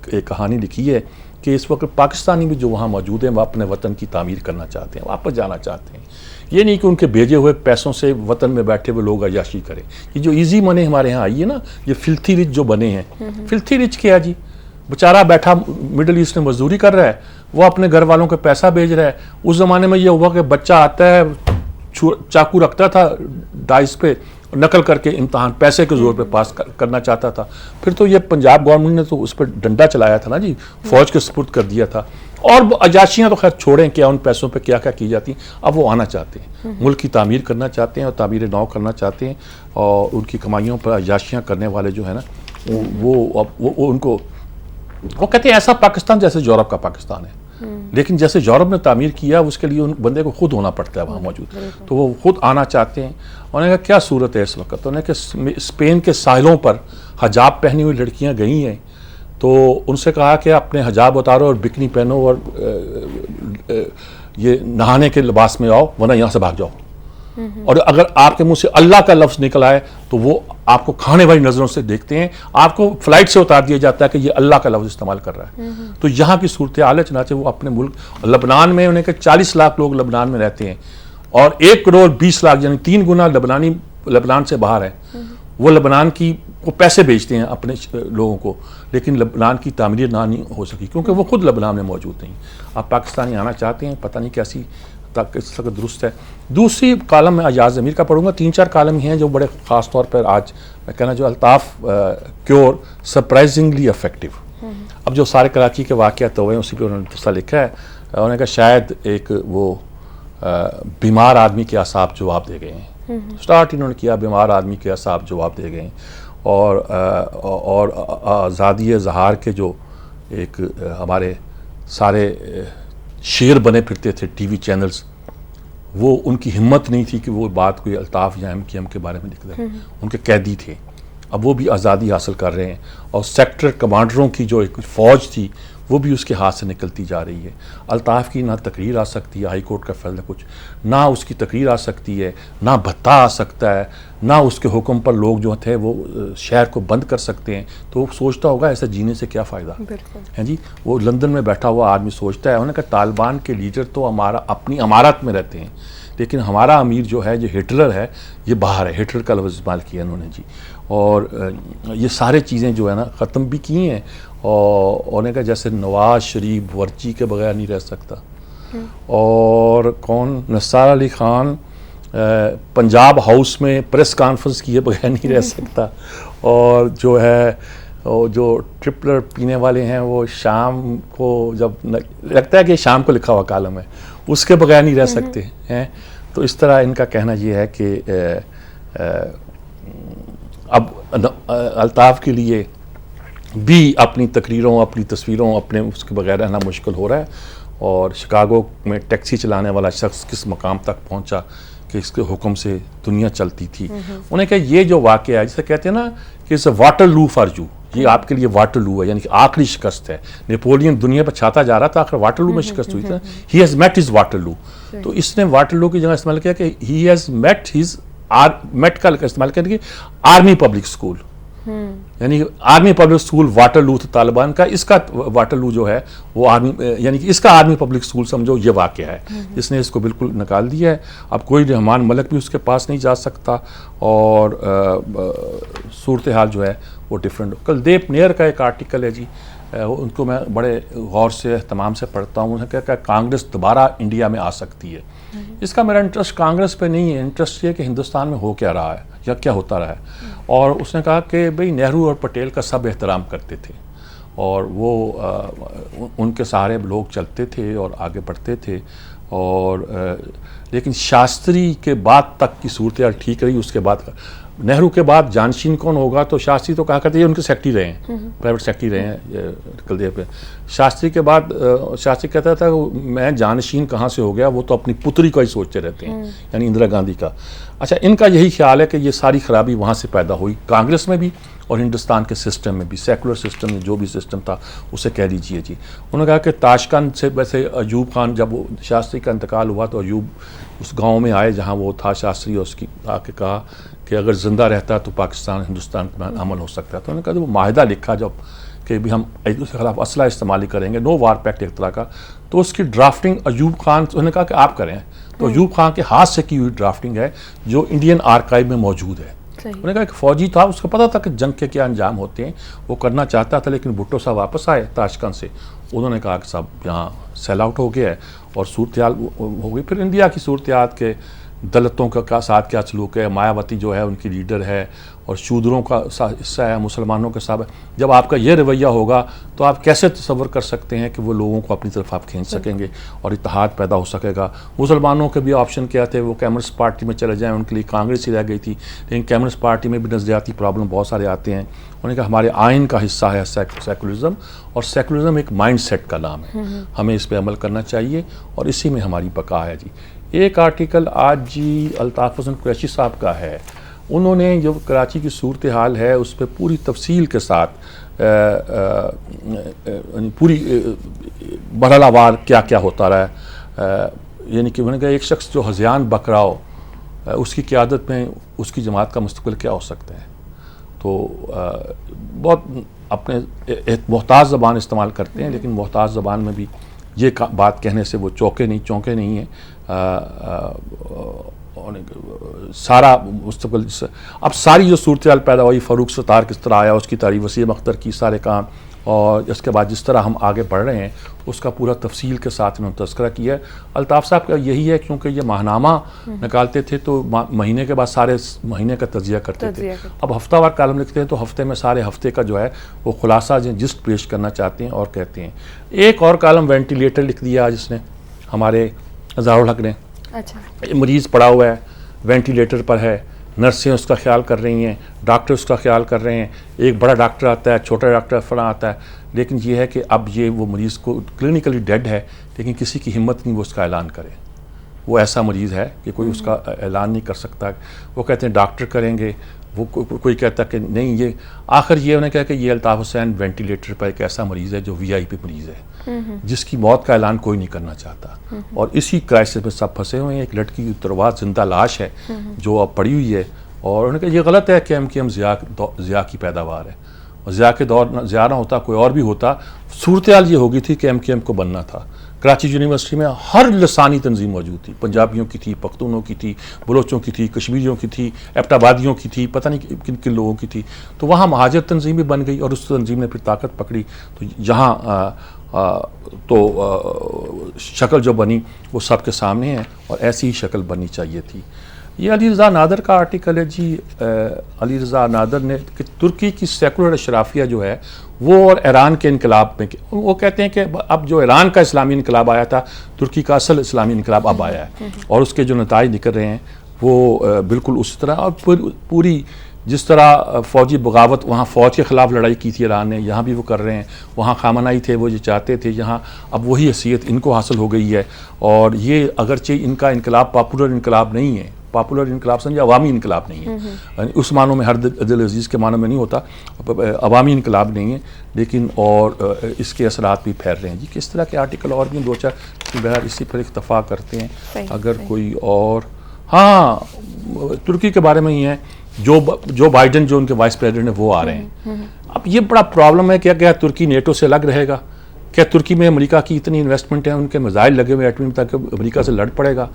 ایک کہانی لکھی ہے کہ اس وقت پاکستانی بھی جو وہاں موجود ہیں وہ اپنے وطن کی تعمیر کرنا چاہتے ہیں، واپس جانا چاہتے ہیں. یہ نہیں کہ ان کے بھیجے ہوئے پیسوں سے وطن میں بیٹھے ہوئے لوگ عیاشی کریں. یہ جو ایزی منی ہمارے ہاں آئی ہے نا، یہ فلتھی رچ جو بنے ہیں. فلتھی رچ کیا جی؟ بیچارہ بیٹھا مڈل ایسٹ میں مزدوری کر رہا ہے، وہ اپنے گھر والوں کو پیسہ بھیج رہا ہے. اس زمانے میں یہ ہوا کہ بچہ آتا ہے، چاقو رکھتا تھا ڈائس پہ، نقل کر کے امتحان پیسے کے زور پہ پاس کرنا چاہتا تھا. پھر تو یہ پنجاب گورنمنٹ نے تو اس پہ ڈنڈا چلایا تھا نا جی، فوج کے سپرد کر دیا تھا. اور عیاشیاں تو خیر چھوڑیں، کیا ان پیسوں پہ کیا کیا کی جاتی ہیں. اب وہ آنا چاہتے ہیں، ملک کی تعمیر کرنا چاہتے ہیں اور تعمیر نو کرنا چاہتے ہیں. اور ان کی کمائیوں پر عیاشیاں کرنے والے جو ہے نا وہ ان کو وہ کہتے ہیں ایسا پاکستان جیسے یورپ کا پاکستان ہے. لیکن جیسے یورپ نے تعمیر کیا اس کے لیے ان بندے کو خود ہونا پڑتا ہے وہاں موجود. تو وہ خود آنا چاہتے ہیں. انہوں نے کہا کیا صورت ہے اس وقت؟ انہوں نے کہا اسپین کے ساحلوں پر حجاب پہنی ہوئی لڑکیاں گئی ہیں، تو ان سے کہا کہ اپنے حجاب اتارو اور بکنی پہنو اور یہ نہانے کے لباس میں آؤ ورنہ یہاں سے بھاگ جاؤ. اور اگر آپ کے منہ سے اللہ کا لفظ نکل آئے تو وہ آپ کو کھانے والی نظروں سے دیکھتے ہیں، آپ کو فلائٹ سے اتار دیا جاتا ہے کہ یہ اللہ کا لفظ استعمال کر رہا ہے. تو یہاں کی صورتحال ہے. چنانچہ وہ اپنے ملک لبنان میں، انہیں کہ 40 لاکھ لوگ لبنان میں رہتے ہیں اور 1 کروڑ 20 لاکھ یعنی 3 گنا لبنان سے باہر ہے. وہ لبنان کی وہ پیسے بیچتے ہیں اپنے لوگوں کو، لیکن لبنان کی تعمیر نہ نہیں ہو سکی کیونکہ وہ خود لبنان میں موجود نہیں. آپ پاکستانی آنا چاہتے ہیں، پتہ نہیں کیسی اس وقت درست ہے. دوسری کالم میں اجاز ضمیر کا پڑھوں گا. 3-4 کالم ہی ہیں جو بڑے خاص طور پر آج میں کہنا جو الطاف کیور سرپرائزنگلی افیکٹو. اب جو سارے کراچی کے واقعات ہوئے ہیں اسی پہ انہوں نے قصہ لکھا ہے. انہوں نے کہا شاید ایک وہ بیمار آدمی کے اعصاب جواب دے گئے ہیں. سٹارٹ انہوں نے کیا بیمار آدمی کے اعصاب جواب دے گئے ہیں. اور آزادی اظہار کے جو ایک ہمارے سارے شیر بنے پھرتے تھے ٹی وی چینلز، وہ ان کی ہمت نہیں تھی کہ وہ بات کوئی الطاف یا MKM کے بارے میں لکھ دیں. ان کے قیدی تھے، اب وہ بھی آزادی حاصل کر رہے ہیں. اور سیکٹر کمانڈروں کی جو ایک فوج تھی وہ بھی اس کے ہاتھ سے نکلتی جا رہی ہے. الطاف کی نہ تقریر آ سکتی ہے، ہائی کورٹ کا فیصلہ کچھ نہ اس کی تقریر آ سکتی ہے، نہ بھتہ آ سکتا ہے، نہ اس کے حکم پر لوگ جو تھے وہ شہر کو بند کر سکتے ہیں. تو وہ سوچتا ہوگا ایسے جینے سے کیا فائدہ ہے جی. وہ لندن میں بیٹھا ہوا آدمی سوچتا ہے. انہوں نے کہا طالبان کے لیڈر تو اپنی امارات میں رہتے ہیں، لیکن ہمارا امیر جو ہے جو ہٹلر ہے یہ باہر ہے. ہٹلر کا لفظ استعمال کیا انہوں نے جی. اور یہ سارے چیزیں جو ہے نا ختم بھی کی ہیں. اور انہوں نے کہا جیسے نواز شریف ورچی کے بغیر نہیں رہ سکتا، اور کون نثار علی خان پنجاب ہاؤس میں پریس کانفرنس کیے بغیر نہیں رہ سکتا، اور جو ہے جو ٹرپلر پینے والے ہیں وہ شام کو جب لگتا ہے کہ شام کو لکھا ہوا کالم ہے اس کے بغیر نہیں رہ سکتے ہیں. تو اس طرح ان کا کہنا یہ ہے کہ اب الطاف کے لیے بھی اپنی تقریروں، اپنی تصویروں، اپنے اس کے بغیر رہنا مشکل ہو رہا ہے. اور شکاگو میں ٹیکسی چلانے والا شخص کس مقام تک پہنچا کہ اس کے حکم سے دنیا چلتی تھی. انہیں کہا یہ جو واقعہ ہے جسے کہتے ہیں نا کہ it's a Waterloo for you, یہ آپ کے لیے واٹر لو ہے، یعنی کہ آخری شکست ہے. نیپولین دنیا پر چھاتا جا رہا تھا، آخر واٹر لو میں شکست ہوئی تھی. He has met his Waterloo. تو اس نے واٹر لو کی جگہ استعمال کیا کہ he has met his met کا استعمال کیا کہ آرمی پبلک اسکول، یعنی army public school Waterloo تھا طالبان کا. اس کا واٹر لو جو ہے وہ آرمی، یعنی کہ اس کا آرمی پبلک اسکول سمجھو یہ واقعہ ہے جس نے اس کو بالکل نکال دیا ہے. اب کوئی رحمان ملک بھی اس کے پاس نہیں جا سکتا، اور صورتحال جو ہے وہ ڈفرینٹ. کلدیپ نیر کا ایک آرٹیکل ہے جی ان کو میں بڑے غور سے اہتمام سے پڑھتا ہوں. انہوں نے کہا کہ کانگریس دوبارہ انڈیا میں آ سکتی ہے. اس کا میرا انٹرسٹ کانگریس پہ نہیں ہے، انٹرسٹ یہ کہ ہندوستان میں ہو کیا رہا ہے یا کیا ہوتا رہا ہے. اور اس نے کہا کہ بھئی نہرو اور پٹیل کا سب احترام کرتے تھے اور وہ ان کے سہارے لوگ چلتے تھے اور آگے بڑھتے تھے. اور لیکن شاستری کے بعد تک کی صورتحال ٹھیک رہی. اس کے بعد نہرو کے بعد جانشین کون ہوگا تو شاستری تو کہا کرتے ہیں ان کے سیکٹری رہے ہیں، پرائیویٹ سیکٹری رہے ہیں کلدیو پہ. شاستری کے بعد شاستری کہتا تھا میں جانشین کہاں سے ہو گیا، وہ تو اپنی پتری کا ہی سوچتے رہتے ہیں، یعنی اندرا گاندھی کا. اچھا ان کا یہی خیال ہے کہ یہ ساری خرابی وہاں سے پیدا ہوئی، کانگریس میں بھی اور ہندوستان کے سسٹم میں بھی، سیکولر سسٹم میں جو بھی سسٹم تھا اسے کہہ دیجیے جی. انہوں نے کہا کہ تاشقند سے ویسے ایوب خان جب شاستری کا انتقال ہوا تو ایوب اس گاؤں میں آئے جہاں وہ تھا شاستری، اور اس کی آ کے کہا کہ اگر زندہ رہتا تو پاکستان ہندوستان میں امن ہو سکتا ہے. تو انہوں نے کہا وہ معاہدہ لکھا جب کہ بھی ہم ایک دوسرے کے خلاف اسلحہ استعمال ہی کریں گے، نو وار پیکٹ ایک طرح کا. تو اس کی ڈرافٹنگ ایوب خان، انہوں نے کہا کہ آپ کریں. تو ایوب خان کے ہاتھ سے کی ہوئی ڈرافٹنگ ہے جو انڈین آرکائیو میں موجود ہے. انہوں نے کہا کہ فوجی تھا، اس کو پتا تھا کہ جنگ کے کیا انجام ہوتے ہیں، وہ کرنا چاہتا تھا. لیکن بھٹو صاحب واپس آئے تاشقند سے، انہوں نے کہا کہ صاحب یہاں سیل آؤٹ ہو گیا ہے اور صورتحال ہو گئی. پھر انڈیا کی صورتحال کے دلتوں کا ساتھ کیا سلوک ہے، مایاوتی جو ہے ان کی لیڈر ہے اور شودروں کا حصہ ہے، مسلمانوں کے ساتھ. جب آپ کا یہ رویہ ہوگا تو آپ کیسے تصور کر سکتے ہیں کہ وہ لوگوں کو اپنی طرف آپ کھینچ سکیں گے اور اتحاد پیدا ہو سکے گا. مسلمانوں کے بھی آپشن کیا تھے، وہ کمیونسٹ پارٹی میں چلے جائیں، ان کے لیے کانگریس ہی رہ گئی تھی. لیکن کمیونسٹ پارٹی میں بھی نظریاتی پرابلم بہت سارے آتے ہیں. انہوں نے کہا ہمارے آئین کا حصہ ہے سیکولرزم، اور سیکولرزم ایک مائنڈ سیٹ کا نام ہے، ہمیں اس پہ عمل کرنا چاہیے اور اسی میں ہماری بقا ہے جی. ایک آرٹیکل آج جی الطاف حسن قریشی صاحب کا ہے، انہوں نے جو کراچی کی صورتحال ہے اس پہ پوری تفصیل کے ساتھ پوری مرحلہ وار کیا کیا ہوتا رہا ہے. یعنی کہ انہوں نے کہا ایک شخص جو ہذیان بکرا ہو، اس کی قیادت میں اس کی جماعت کا مستقبل کیا ہو سکتا ہے. تو بہت اپنے محتاط زبان استعمال کرتے ہیں، لیکن محتاط زبان میں بھی یہ بات کہنے سے وہ چونکے نہیں ہیں. سارا مستقبل اب ساری جو صورتحال پیدا ہوئی، فاروق ستار کس طرح آیا، اس کی تعریف وسیم اختر کی سارے کام، اور اس کے بعد جس طرح ہم آگے بڑھ رہے ہیں اس کا پورا تفصیل کے ساتھ انہوں نے تذکرہ کیا ہے. الطاف صاحب کا یہی ہے کیونکہ یہ ماہنامہ نکالتے تھے تو مہینے کے بعد سارے مہینے کا تجزیہ کرتے تھے. اب ہفتہ وار کالم لکھتے ہیں تو ہفتے میں سارے ہفتے کا جو ہے وہ خلاصہ جسٹ پیش کرنا چاہتے ہیں اور کہتے ہیں. ایک اور کالم وینٹیلیٹر لکھ دیا جس نے ہمارے اظہار الحق نے. اچھا مریض پڑا ہوا ہے، وینٹیلیٹر پر ہے، نرسیں اس کا خیال کر رہی ہیں، ڈاکٹر اس کا خیال کر رہے ہیں، ایک بڑا ڈاکٹر آتا ہے، چھوٹا ڈاکٹر فلاں آتا ہے. لیکن یہ ہے کہ اب یہ وہ مریض کو کلینکلی ڈیڈ ہے، لیکن کسی کی ہمت نہیں وہ اس کا اعلان کرے. وہ ایسا مریض ہے کہ کوئی اس کا اعلان نہیں کر سکتا. وہ کہتے ہیں ڈاکٹر کریں گے، وہ کوئی کہتا کہ نہیں. یہ آخر یہ انہوں نے کہا کہ یہ الطاف حسین وینٹیلیٹر پر ایک ایسا مریض ہے جو VIP مریض ہے، جس کی موت کا اعلان کوئی نہیں کرنا چاہتا. اور اسی کرائسس میں سب پھنسے ہوئے ہیں. ایک لڑکی کی ترواز زندہ لاش ہے جو اب پڑی ہوئی ہے، اور انہوں نے کہا یہ غلط ہے کہ ہم ضیاء کی پیداوار ہے. اور ضیاء کے دور ضیاء نہ ہوتا کوئی اور بھی ہوتا. صورتحال یہ ہوگی تھی کہ MKM کو بننا تھا. کراچی یونیورسٹی میں ہر لسانی تنظیم موجود تھی، پنجابیوں کی تھی، پختونوں کی تھی، بلوچوں کی تھی، کشمیریوں کی تھی، ایبٹ آبادیوں کی تھی، پتہ نہیں کن کن لوگوں کی تھی. تو وہاں مہاجر تنظیم بھی بن گئی اور اس تنظیم نے پھر طاقت پکڑی. تو یہاں تو شکل جو بنی وہ سب کے سامنے ہے اور ایسی ہی شکل بننی چاہیے تھی. یہ علی رضا نادر کا آرٹیکل ہے جی. علی رضا نادر نے کہ ترکی کی سیکولر اشرافیہ جو ہے وہ اور ایران کے انقلاب میں، وہ کہتے ہیں کہ اب جو ایران کا اسلامی انقلاب آیا تھا، ترکی کا اصل اسلامی انقلاب اب آیا ہے اور اس کے جو نتائج نکل رہے ہیں وہ بالکل اسی طرح. اور پوری جس طرح فوجی بغاوت وہاں فوج کے خلاف لڑائی کی تھی ایران نے، یہاں بھی وہ کر رہے ہیں. وہاں خامنائی تھے، وہ یہ چاہتے تھے، یہاں اب وہی حیثیت ان کو حاصل ہو گئی ہے. اور یہ اگرچہ ان کا انقلاب پاپولر انقلاب نہیں ہے، پاپولر انقلاب سمجھے عوامی انقلاب نہیں ہے، اس معنوں میں ہر دل عزیز کے معنوں میں نہیں ہوتا، عوامی انقلاب نہیں ہے، لیکن اور اس کے اثرات بھی پھیل رہے ہیں جی. کس طرح کے آرٹیکل اور بھی دو چار بہرحال اسی پر اکتفا کرتے ہیں. اگر کوئی اور ہاں ترکی کے بارے میں ہی ہے، جو بائیڈن جو ان کے وائس پریزیڈنٹ ہیں وہ آ رہے ہیں. اب یہ بڑا پرابلم ہے کہ کیا ترکی نیٹو سے الگ رہے گا، کیا ترکی میں امریکہ کی اتنی انویسٹمنٹ ہے, ان کے میزائل لگے ہوئے ایٹمی تک, امریکہ سے لڑ پڑے گا؟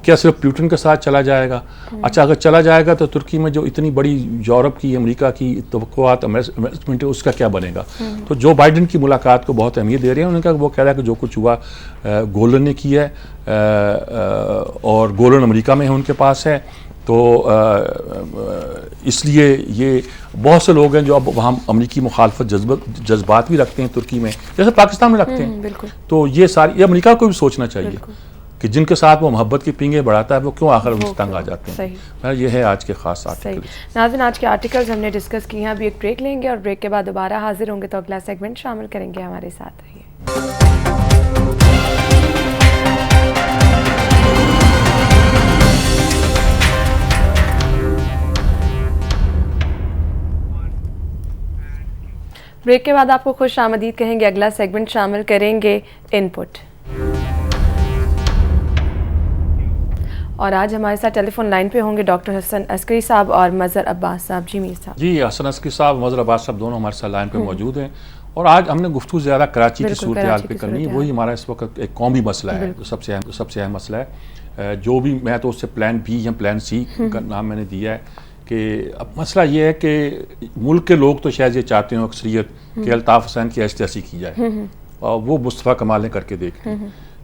کیا صرف پیوٹن کے ساتھ چلا جائے گا؟ اچھا اگر چلا جائے گا تو ترکی میں جو اتنی بڑی یورپ کی, امریکہ کی توقعات انویسٹمنٹ ہے, اس کا کیا بنے گا؟ تو جو بائیڈن کی ملاقات کو بہت اہمیت دے رہے ہیں. انہوں نے کہا وہ کہہ رہا ہے کہ جو کچھ ہوا گولن نے کیا ہے, اور گولن امریکہ میں ہے, ان کے پاس ہے. تو اس لیے یہ بہت سے لوگ ہیں جو اب وہاں امریکی مخالفت جذبات بھی رکھتے ہیں ترکی میں, جیسے پاکستان میں رکھتے ہیں. تو یہ ساری, یہ امریکہ کو بھی سوچنا چاہیے کہ جن کے ساتھ وہ محبت کی پینگیں بڑھاتا ہے وہ کیوں آخر ان سے تنگ آ جاتے ہیں. یہ ہے آج کے خاص آرٹیکل. ناظرین, آج کے آرٹیکلز ہم نے ڈسکس کیے ہیں. ابھی ایک بریک لیں گے اور بریک کے بعد دوبارہ حاضر ہوں گے تو اگلا سیگمنٹ شامل کریں گے. ہمارے ساتھ رہیے. بریک کے بعد آپ کو خوش آمدید کہیں گے. اگلا سیگمنٹ شامل کریں گے ان پٹ. اور آج ہمارے ساتھ ٹیلی فون لائن پہ ہوں گے ڈاکٹر حسن عسکری صاحب اور مظہر عباس صاحب. جی میر صاحب. جی حسن عسکری صاحب, مظہر عباس صاحب دونوں ہمارے ساتھ لائن پہ موجود ہیں. اور آج ہم نے گفتگو زیادہ کراچی کی صورتحال پہ کرنی ہے. وہی ہمارا اس وقت ایک قومی مسئلہ ہے, سب سے اہم مسئلہ ہے. جو بھی میں تو اس سے پلان بی یا پلان سی کا نام میں نے دیا ہے کہ اب مسئلہ یہ ہے کہ ملک کے لوگ تو شاید یہ چاہتے ہیں اکثریت کہ الطاف حسین کی ایسی کی جائے اور وہ مصطفیٰ کمال نے کر کے دیکھ لیں.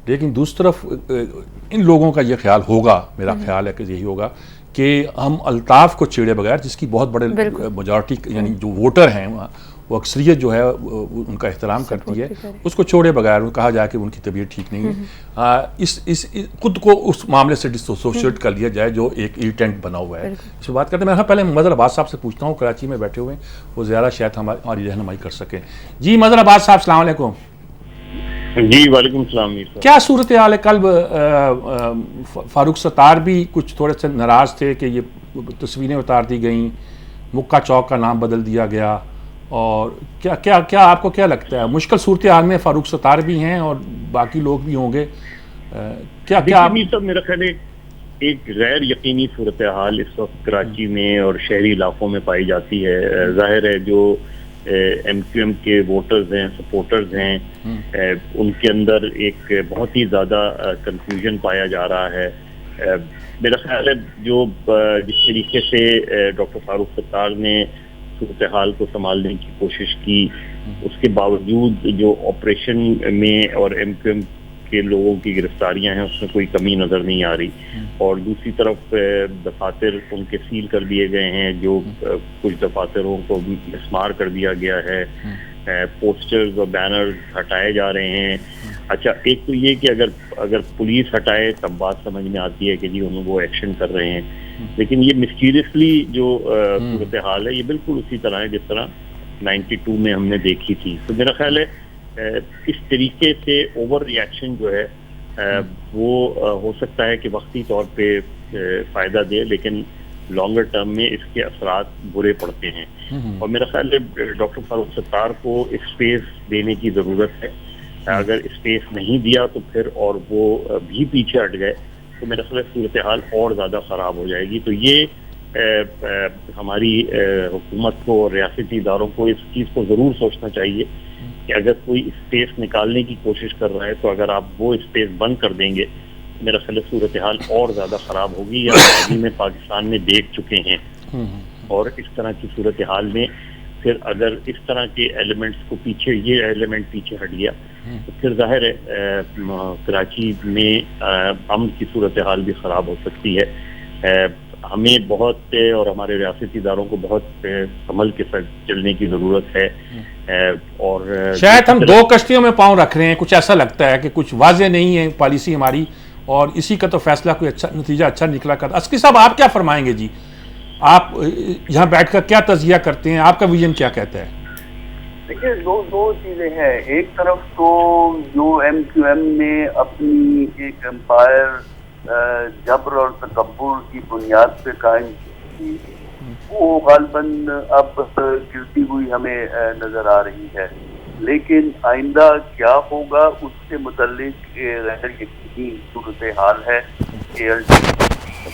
لیکن دوسری طرف ان لوگوں کا یہ خیال ہوگا, میرا خیال ہے کہ یہی ہوگا کہ ہم الطاف کو چھیڑے بغیر, جس کی بہت بڑے میجارٹی یعنی جو ووٹر ہیں وہاں, وہ اکثریت جو ہے ان کا احترام کرتی ہے, اس کو چھوڑے بغیر کہا جائے کہ ان کی طبیعت ٹھیک نہیں ہے, خود کو اس معاملے سے ڈسوسیٹ کر لیا جائے جو ایک ایٹنٹ بنا ہوا ہے. اس پہ بات کرتے ہیں. میں پہلے مظہر عباس صاحب سے پوچھتا ہوں, کراچی میں بیٹھے ہوئے ہیں, وہ زیادہ شاید ہماری رہنمائی کر سکیں. جی مظہر عباس صاحب السلام علیکم. جی وعلیکم السلام. کیا صورتحال ہے؟ کل فاروق ستار بھی کچھ تھوڑے سے ناراض تھے کہ یہ تصویریں اتار دی گئیں, مکہ چوک کا نام بدل دیا گیا, اور کیا آپ کو کیا لگتا ہے مشکل صورتحال میں فاروق ستار بھی ہیں اور باقی لوگ بھی ہوں گے؟ کیا میرا خیال ہے ایک غیر یقینی صورتحال اس وقت کراچی میں اور شہری علاقوں میں پائی جاتی ہے. ظاہر ہے جو ایم کیو ایم کے ووٹرز ہیں, سپورٹرز ہیں, ان کے اندر ایک بہت ہی زیادہ کنفیوژن پایا جا رہا ہے. میرا خیال ہے جو جس طریقے سے ڈاکٹر فاروق ستار نے صورتحال کو سنبھالنے کی کوشش کی, اس کے باوجود جو آپریشن میں اور ایم کیو ایم کے لوگوں کی گرفتاریاں ہیں اس میں کوئی کمی نظر نہیں آ رہی. اور دوسری طرف دفاتر ان کے سیل کر دیے گئے ہیں, جو کچھ دفاتروں کو مسمار کر دیا گیا ہے, پوسٹرز اور بینرز ہٹائے جا رہے ہیں. اچھا ایک تو یہ کہ اگر پولیس ہٹائے تب بات سمجھ میں آتی ہے کہ جی وہ ایکشن کر رہے ہیں, لیکن یہ مسٹیریسلی جو صورتحال ہے یہ بالکل اسی طرح ہے جس طرح 92 میں ہم نے دیکھی تھی. تو میرا خیال ہے اس طریقے سے اوور ری ایکشن جو ہے وہ ہو سکتا ہے کہ وقتی طور پہ فائدہ دے, لیکن لانگر ٹرم میں اس کے اثرات برے پڑتے ہیں. اور میرا خیال ہے ڈاکٹر فاروق ستار کو اسپیس دینے کی ضرورت ہے. اگر اسپیس نہیں دیا تو پھر اور وہ بھی پیچھے ہٹ گئے تو میرا خیال ہے صورتحال اور زیادہ خراب ہو جائے گی. تو یہ ہماری حکومت کو اور ریاستی اداروں کو اس چیز کو ضرور سوچنا چاہیے کہ اگر کوئی اسپیس نکالنے کی کوشش کر رہا ہے تو اگر آپ وہ اسپیس بند کر دیں گے میرا خیال ہے صورتحال اور زیادہ خراب ہوگی. یا ماضی میں پاکستان میں دیکھ چکے ہیں, اور اس طرح کی صورتحال میں پھر اگر اس طرح کے ایلیمنٹس کو پیچھے, یہ ایلیمنٹ پیچھے ہٹ گیا تو پھر ظاہر ہے کراچی میں امن کی صورتحال بھی خراب ہو سکتی ہے. ہمیں بہت اور ہمارے ریاستی اداروں کو بہت سنبھل کے ساتھ چلنے کی ضرورت ہے. اور شاید ہم دو کشتیوں میں پاؤں رکھ رہے ہیں, کچھ ایسا لگتا ہے کہ کچھ واضح نہیں ہے پالیسی ہماری, اور اسی کا تو فیصلہ کوئی اچھا نتیجہ اچھا نکلا کر. عسکری صاحب آپ کیا فرمائیں گے؟ جی آپ یہاں بیٹھ کر کیا تجزیہ کرتے ہیں, آپ کا ویژن کیا کہتا ہے؟ دیکھیے دو چیزیں ہیں. ایک طرف تو جو ایم کیو ایم نے اپنی ایک امپائر جبر اور تکبر کی بنیاد پہ قائم کی وہ غالباً اب گرتی ہوئی ہمیں نظر آ رہی ہے. لیکن آئندہ کیا ہوگا اس سے متعلق غیر یقینی صورتحال ہے کہ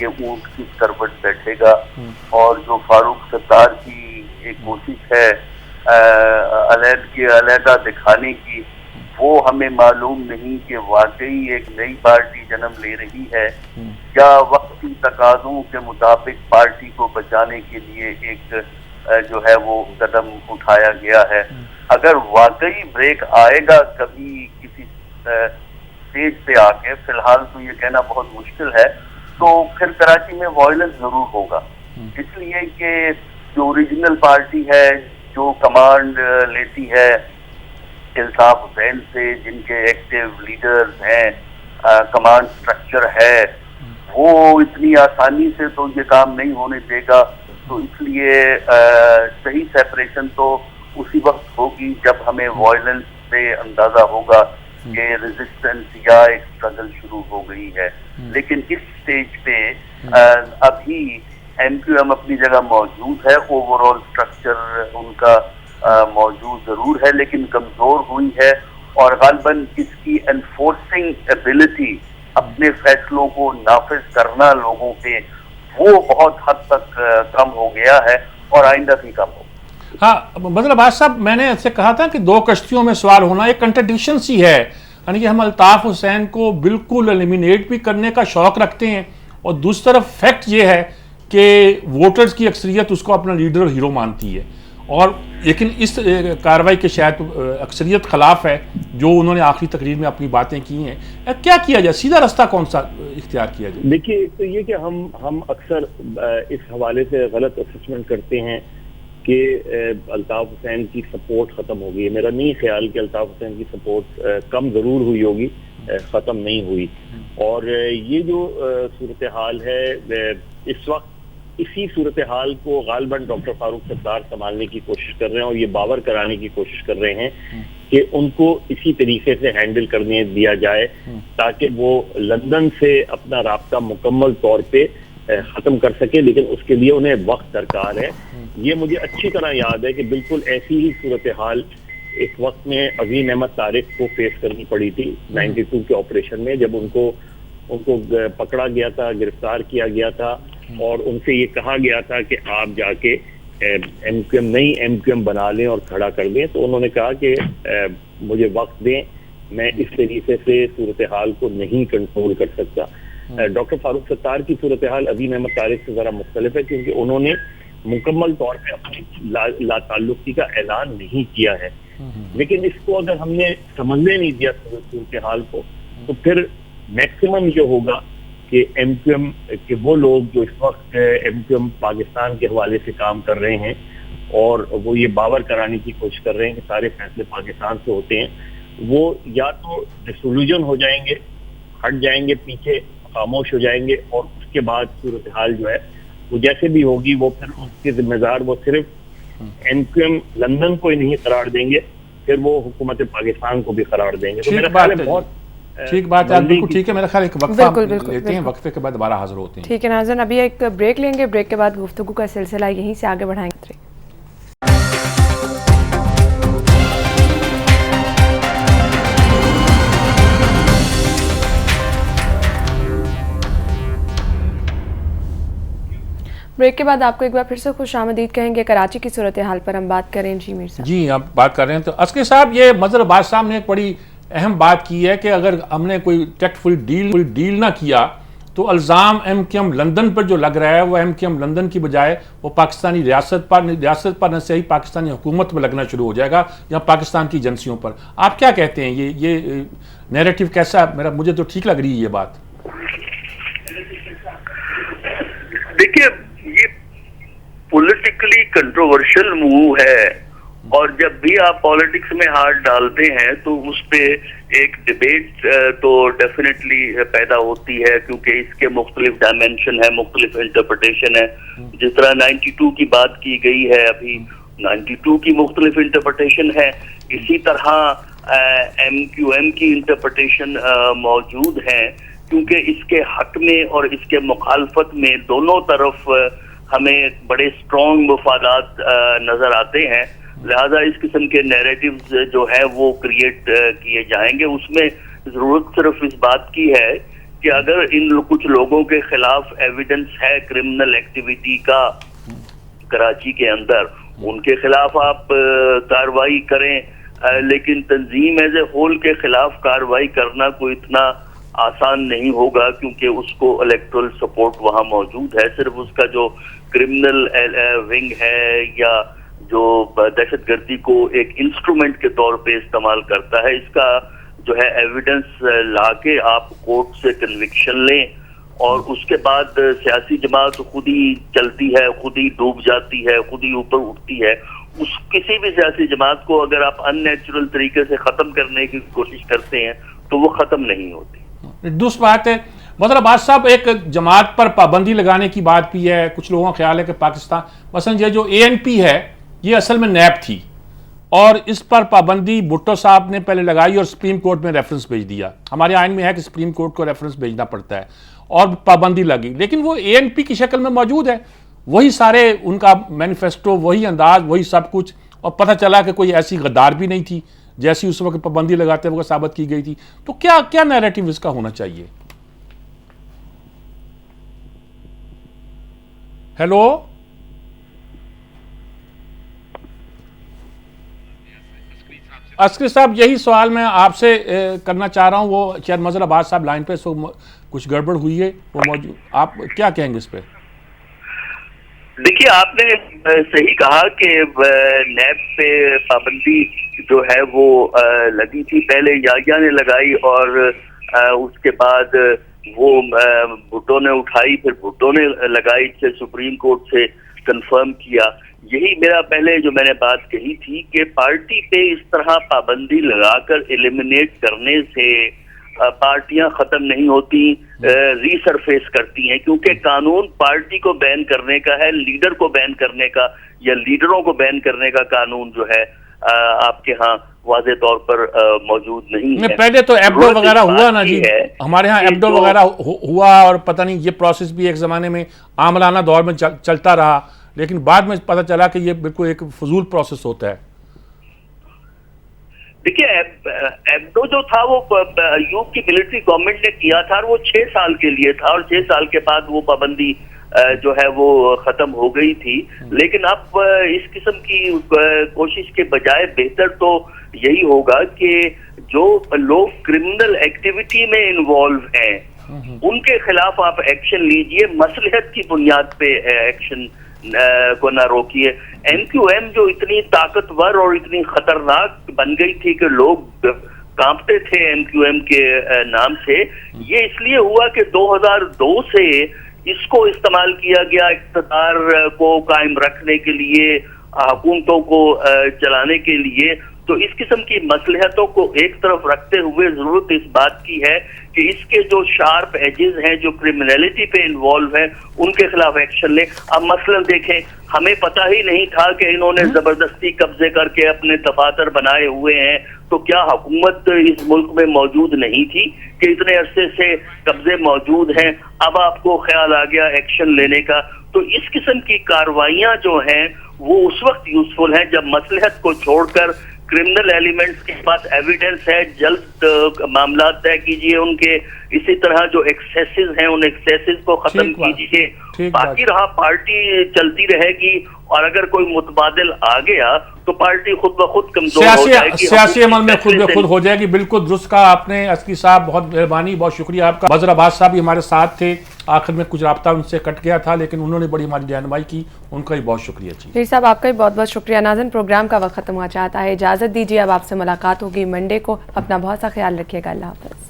یہ اونٹ کی کروٹ بیٹھے گا. اور جو فاروق ستار کی ایک کوشش ہے علیحدہ دکھانے کی, وہ ہمیں معلوم نہیں کہ واقعی ایک نئی پارٹی جنم لے رہی ہے یا وقتی تقاضوں کے مطابق پارٹی کو بچانے کے لیے ایک جو ہے وہ قدم اٹھایا گیا ہے. اگر واقعی بریک آئے گا کبھی کسی اسٹیج پہ آ کے، فی الحال تو یہ کہنا بہت مشکل ہے، تو پھر کراچی میں وائلنس ضرور ہوگا. اس لیے کہ جو اوریجنل پارٹی ہے، جو کمانڈ لیتی ہے الطاف حسین سے، جن کے ایکٹیو لیڈرز ہیں، کمانڈ سٹرکچر ہے، وہ اتنی آسانی سے تو یہ کام نہیں ہونے دے گا. تو اس لیے صحیح سیپریشن تو اسی وقت ہوگی جب ہمیں وائلنس سے اندازہ ہوگا کہ ریزسٹنس یا ایک اسٹرگل شروع ہو گئی ہے. لیکن اس سٹیج پہ ابھی ایم کیو ایم اپنی جگہ موجود ہے، اوور آل اسٹرکچر ان کا موجود ضرور ہے لیکن کمزور ہوئی ہے، اور غالباً اس کی انفورسنگ ایبلٹی، اپنے فیصلوں کو نافذ کرنا لوگوں پہ، وہ بہت حد تک کم ہو گیا ہے اور آئندہ بھی کم ہوگا. ہاں مطلب عباس صاحب، میں نے آپ سے کہا تھا کہ دو کشتیوں میں سوار ہونا ایک کنٹرڈکشن سی ہے، یعنی کہ ہم الطاف حسین کو بالکل ایلیمینیٹ بھی کرنے کا شوق رکھتے ہیں اور دوسری طرف فیکٹ یہ ہے کہ ووٹرز کی اکثریت اس کو اپنا لیڈر اور ہیرو مانتی ہے، اور لیکن اس کارروائی کے شاید اکثریت خلاف ہے جو انہوں نے آخری تقریر میں اپنی باتیں کی ہیں. کیا کیا جائے، سیدھا رستہ کون سا اختیار کیا جائے؟ دیکھیے، ایک تو یہ کہ ہم اکثر اس حوالے سے غلط اسسمنٹ کرتے ہیں کہ الطاف حسین کی سپورٹ ختم ہو گئی. میرا نہیں خیال کہ الطاف حسین کی سپورٹ کم ضرور ہوئی ہوگی، ختم نہیں ہوئی. اور یہ جو صورتحال ہے اس وقت، اسی صورتحال کو غالباً ڈاکٹر فاروق ستار سنبھالنے کی کوشش کر رہے ہیں اور یہ باور کرانے کی کوشش کر رہے ہیں کہ ان کو اسی طریقے سے ہینڈل کرنے دیا جائے تاکہ وہ لندن سے اپنا رابطہ مکمل طور پہ ختم کر سکے. لیکن اس کے لیے انہیں وقت درکار ہے. یہ مجھے اچھی طرح یاد ہے کہ بالکل ایسی ہی صورتحال اس وقت میں عظیم احمد طارق کو فیس کرنی پڑی تھی 92 کے آپریشن میں، جب ان کو پکڑا گیا تھا، گرفتار کیا گیا تھا اور ان سے یہ کہا گیا تھا کہ آپ جا کے ایم کیو ایم بنا لیں اور کھڑا کر دیں. تو انہوں نے کہا کہ مجھے وقت دیں، میں اس طریقے سے صورتحال کو نہیں کنٹرول کر سکتا. ڈاکٹر فاروق ستار کی صورتحال عظیم احمد طارق سے ذرا مختلف ہے کیونکہ انہوں نے مکمل طور پہ اپنی لا تعلقی کا اعلان نہیں کیا ہے. لیکن اس کو اگر ہم نے سمجھنے نہیں دیا صورتحال کو، تو پھر میکسیمم جو ہوگا کہ ایم کیو ایم کے وہ لوگ جو اس وقت ایم کیو ایم پاکستان کے حوالے سے کام کر رہے ہیں اور وہ یہ باور کرانے کی کوشش کر رہے ہیں کہ سارے فیصلے پاکستان سے ہوتے ہیں، وہ یا تو ڈسولوژن ہو جائیں گے، ہٹ جائیں گے پیچھے، خاموش ہو جائیں گے، اور اس کے بعد صورتحال جو ہے وہ جیسے بھی ہوگی وہ پھر اس کے ذمہ دار وہ صرف ایم کیو ایم لندن کو ہی نہیں قرار دیں گے، پھر وہ حکومت پاکستان کو بھی قرار دیں گے. تو میرا خیال ہے بہت ٹھیک بات ہے، بالکل ٹھیک ہے. میرا خیال ایک وقفہ لیتے ہیں، وقفے کے بعد دوبارہ حاضر ہوتے ہیں. ٹھیک ہے ناظرین، ابھی ایک بریک لیں گے، بریک کے بعد گفتگو کا سلسلہ یہیں سے آگے بڑھائیں گے. بریک کے بعد آپ کو ایک بار پھر سے خوش آمدید کہیں گے. کراچی کی صورتحال پر ہم بات کریں. جی میر صاحب. جی آپ بات کر رہے ہیں تو عسکری صاحب، یہ مظہر عباس صاحب نے ایک بڑی اہم بات کی ہے کہ اگر ہم نے کوئی ٹیکٹفل ڈیل نہ کیا تو الزام ایم کیو ایم لندن پر جو لگ رہا ہے وہ ایم کیو ایم لندن کی بجائے وہ پاکستانی ریاست پر نہ صحیح پاکستانی حکومت میں لگنا شروع ہو جائے گا یا پاکستان کی ایجنسیوں پر. آپ کیا کہتے ہیں، یہ نیریٹو کیسا؟ مجھے تو ٹھیک لگ رہی ہے یہ بات. دیکھیے، یہ پولیٹیکلی کنٹروورشل موو ہے، اور جب بھی آپ پالیٹکس میں ہاتھ ڈالتے ہیں تو اس پہ ایک ڈیبیٹ تو ڈیفینیٹلی پیدا ہوتی ہے، کیونکہ اس کے مختلف ڈائمینشن ہے، مختلف انٹرپریٹیشن ہے. جس طرح 92 کی بات کی گئی ہے، ابھی 92 کی مختلف انٹرپریٹیشن ہے، اسی طرح ایم کیو ایم کی انٹرپریٹیشن موجود ہیں، کیونکہ اس کے حق میں اور اس کے مخالفت میں دونوں طرف ہمیں بڑے اسٹرانگ مفادات نظر آتے ہیں. لہذا اس قسم کے نیریٹیوز جو ہیں وہ کریٹ کیے جائیں گے. اس میں ضرورت صرف اس بات کی ہے کہ اگر ان کچھ لوگوں کے خلاف ایویڈنس ہے کرمنل ایکٹیویٹی کا کراچی کے اندر، ان کے خلاف آپ کارروائی کریں. لیکن تنظیم ایز اے ہول کے خلاف کارروائی کرنا کوئی اتنا آسان نہیں ہوگا، کیونکہ اس کو الیکٹرل سپورٹ وہاں موجود ہے. صرف اس کا جو کرمنل ونگ ہے یا جو دہشت گردی کو ایک انسٹرومنٹ کے طور پہ استعمال کرتا ہے، اس کا جو ہے ایویڈنس لا کے آپ کورٹ سے کنوکشن لیں، اور اس کے بعد سیاسی جماعت خود ہی چلتی ہے، خود ہی ڈوب جاتی ہے، خود ہی اوپر اٹھتی ہے. اس کسی بھی سیاسی جماعت کو اگر آپ ان نیچرل طریقے سے ختم کرنے کی کوشش کرتے ہیں تو وہ ختم نہیں ہوتی. درست بات ہے. مطلب عباس صاحب، ایک جماعت پر پابندی لگانے کی بات بھی ہے. کچھ لوگوں کا خیال ہے کہ پاکستان مثلا یہ جو ANP ہے یہ اصل میں نیب تھی، اور اس پر پابندی بھٹو صاحب نے پہلے لگائی اور سپریم کورٹ میں ریفرنس بھیج دیا. ہمارے آئین میں ہے کہ سپریم کورٹ کو ریفرنس بھیجنا پڑتا ہے، اور پابندی لگی. لیکن وہ ANP کی شکل میں موجود ہے، وہی سارے ان کا مینیفیسٹو، وہی انداز، وہی سب کچھ، اور پتہ چلا کہ کوئی ایسی غدار بھی نہیں تھی جیسی اس وقت پابندی لگاتے وقت ثابت کی گئی تھی. تو کیا نیریٹو اس کا ہونا چاہیے؟ ہیلو، عسکری صاحب، یہی سوال میں آپ سے کرنا چاہ رہا ہوں. وہ شاید مظہر عباس صاحب لائن پہ، سو کچھ گڑبڑ ہوئی ہے، وہ موجود. آپ کیا کہیں گے اس پہ؟ دیکھیے، آپ نے صحیح کہا کہ نیب پہ پابندی جو ہے وہ لگی تھی. پہلے یاگیا نے لگائی، اور اس کے بعد وہ بھٹو نے اٹھائی، پھر بھٹو نے لگائی، پھر سپریم کورٹ سے کنفرم کیا. یہی میرا پہلے جو میں نے بات کہی تھی کہ پارٹی پہ اس طرح پابندی لگا کر ایلیمنیٹ کرنے سے پارٹیاں ختم نہیں ہوتی، ری سرفیس کرتی ہیں. کیونکہ قانون پارٹی کو بین کرنے کا ہے، لیڈر کو بین کرنے کا یا لیڈروں کو بین کرنے کا قانون جو ہے آپ کے ہاں واضح طور پر موجود نہیں ہے. پہلے تو ایبڈو وغیرہ ہوا نا جی، ہمارے ہاں ایبڈو وغیرہ ہوا، اور پتہ نہیں یہ پروسیس بھی ایک زمانے میں عاملانہ دور میں چلتا رہا، لیکن بعد میں پتہ چلا کہ یہ بالکل ایک فضول پروسیس ہوتا ہے. دیکھیے، ایبڈو جو تھا وہ ایوب کی ملٹری گورنمنٹ نے کیا تھا، اور وہ 6 سال کے لیے تھا، اور 6 سال کے بعد وہ پابندی جو ہے وہ ختم ہو گئی تھی. لیکن اب اس قسم کی کوشش کے بجائے بہتر تو یہی ہوگا کہ جو لوگ کرمنل ایکٹیویٹی میں انوالو ہیں ان کے خلاف آپ ایکشن لیجئے، مصلحت کی بنیاد پہ ایکشن کو نہ روکیے. MQM جو اتنی طاقتور اور اتنی خطرناک بن گئی تھی کہ لوگ کانپتے تھے MQM کے نام سے، یہ اس لیے ہوا کہ 2002 سے اس کو استعمال کیا گیا اقتدار کو قائم رکھنے کے لیے، حکومتوں کو چلانے کے لیے. تو اس قسم کی مصلحتوں کو ایک طرف رکھتے ہوئے ضرورت اس بات کی ہے کہ اس کے جو شارپ ایجز ہیں، جو کرمنلٹی پہ انوالو ہیں، ان کے خلاف ایکشن لیں. اب مثلا دیکھیں، ہمیں پتہ ہی نہیں تھا کہ انہوں نے زبردستی قبضے کر کے اپنے دفاتر بنائے ہوئے ہیں، تو کیا حکومت اس ملک میں موجود نہیں تھی کہ اتنے عرصے سے قبضے موجود ہیں؟ اب آپ کو خیال آ گیا ایکشن لینے کا. تو اس قسم کی کارروائیاں جو ہیں وہ اس وقت یوزفل ہیں جب مصلحت کو چھوڑ کر کرمنل ایلیمنٹس کے پاس ایویڈنس ہے، جلد معاملات طے کیجئے ان کے. اسی طرح جو ایکسیسز ہیں ان ایکسیسز کو ختم کیجئے. باقی رہا پارٹی چلتی رہے گی، اور اگر کوئی متبادل آ گیا تو پارٹی خود بخود کمزور ہو جائے گی، سیاسی عمل میں خود بخود ہو جائے گی. بالکل درست کہا آپ نے عسکری صاحب، بہت مہربانی، بہت شکریہ آپ کا. مظہر عباس صاحب بھی ہمارے ساتھ تھے، آخر میں کچھ رابطہ ان سے کٹ گیا تھا، لیکن انہوں نے بڑی ہماری رہنمائی کی، ان کا بھی بہت شکریہ. جی صاحب، آپ کا بھی بہت بہت شکریہ. ناظرین، پروگرام کا وقت ختم ہوا چاہتا ہے، اجازت دیجیے، اب آپ سے ملاقات ہوگی منڈے کو. اپنا بہت سا خیال رکھیے گا. اللہ حافظ.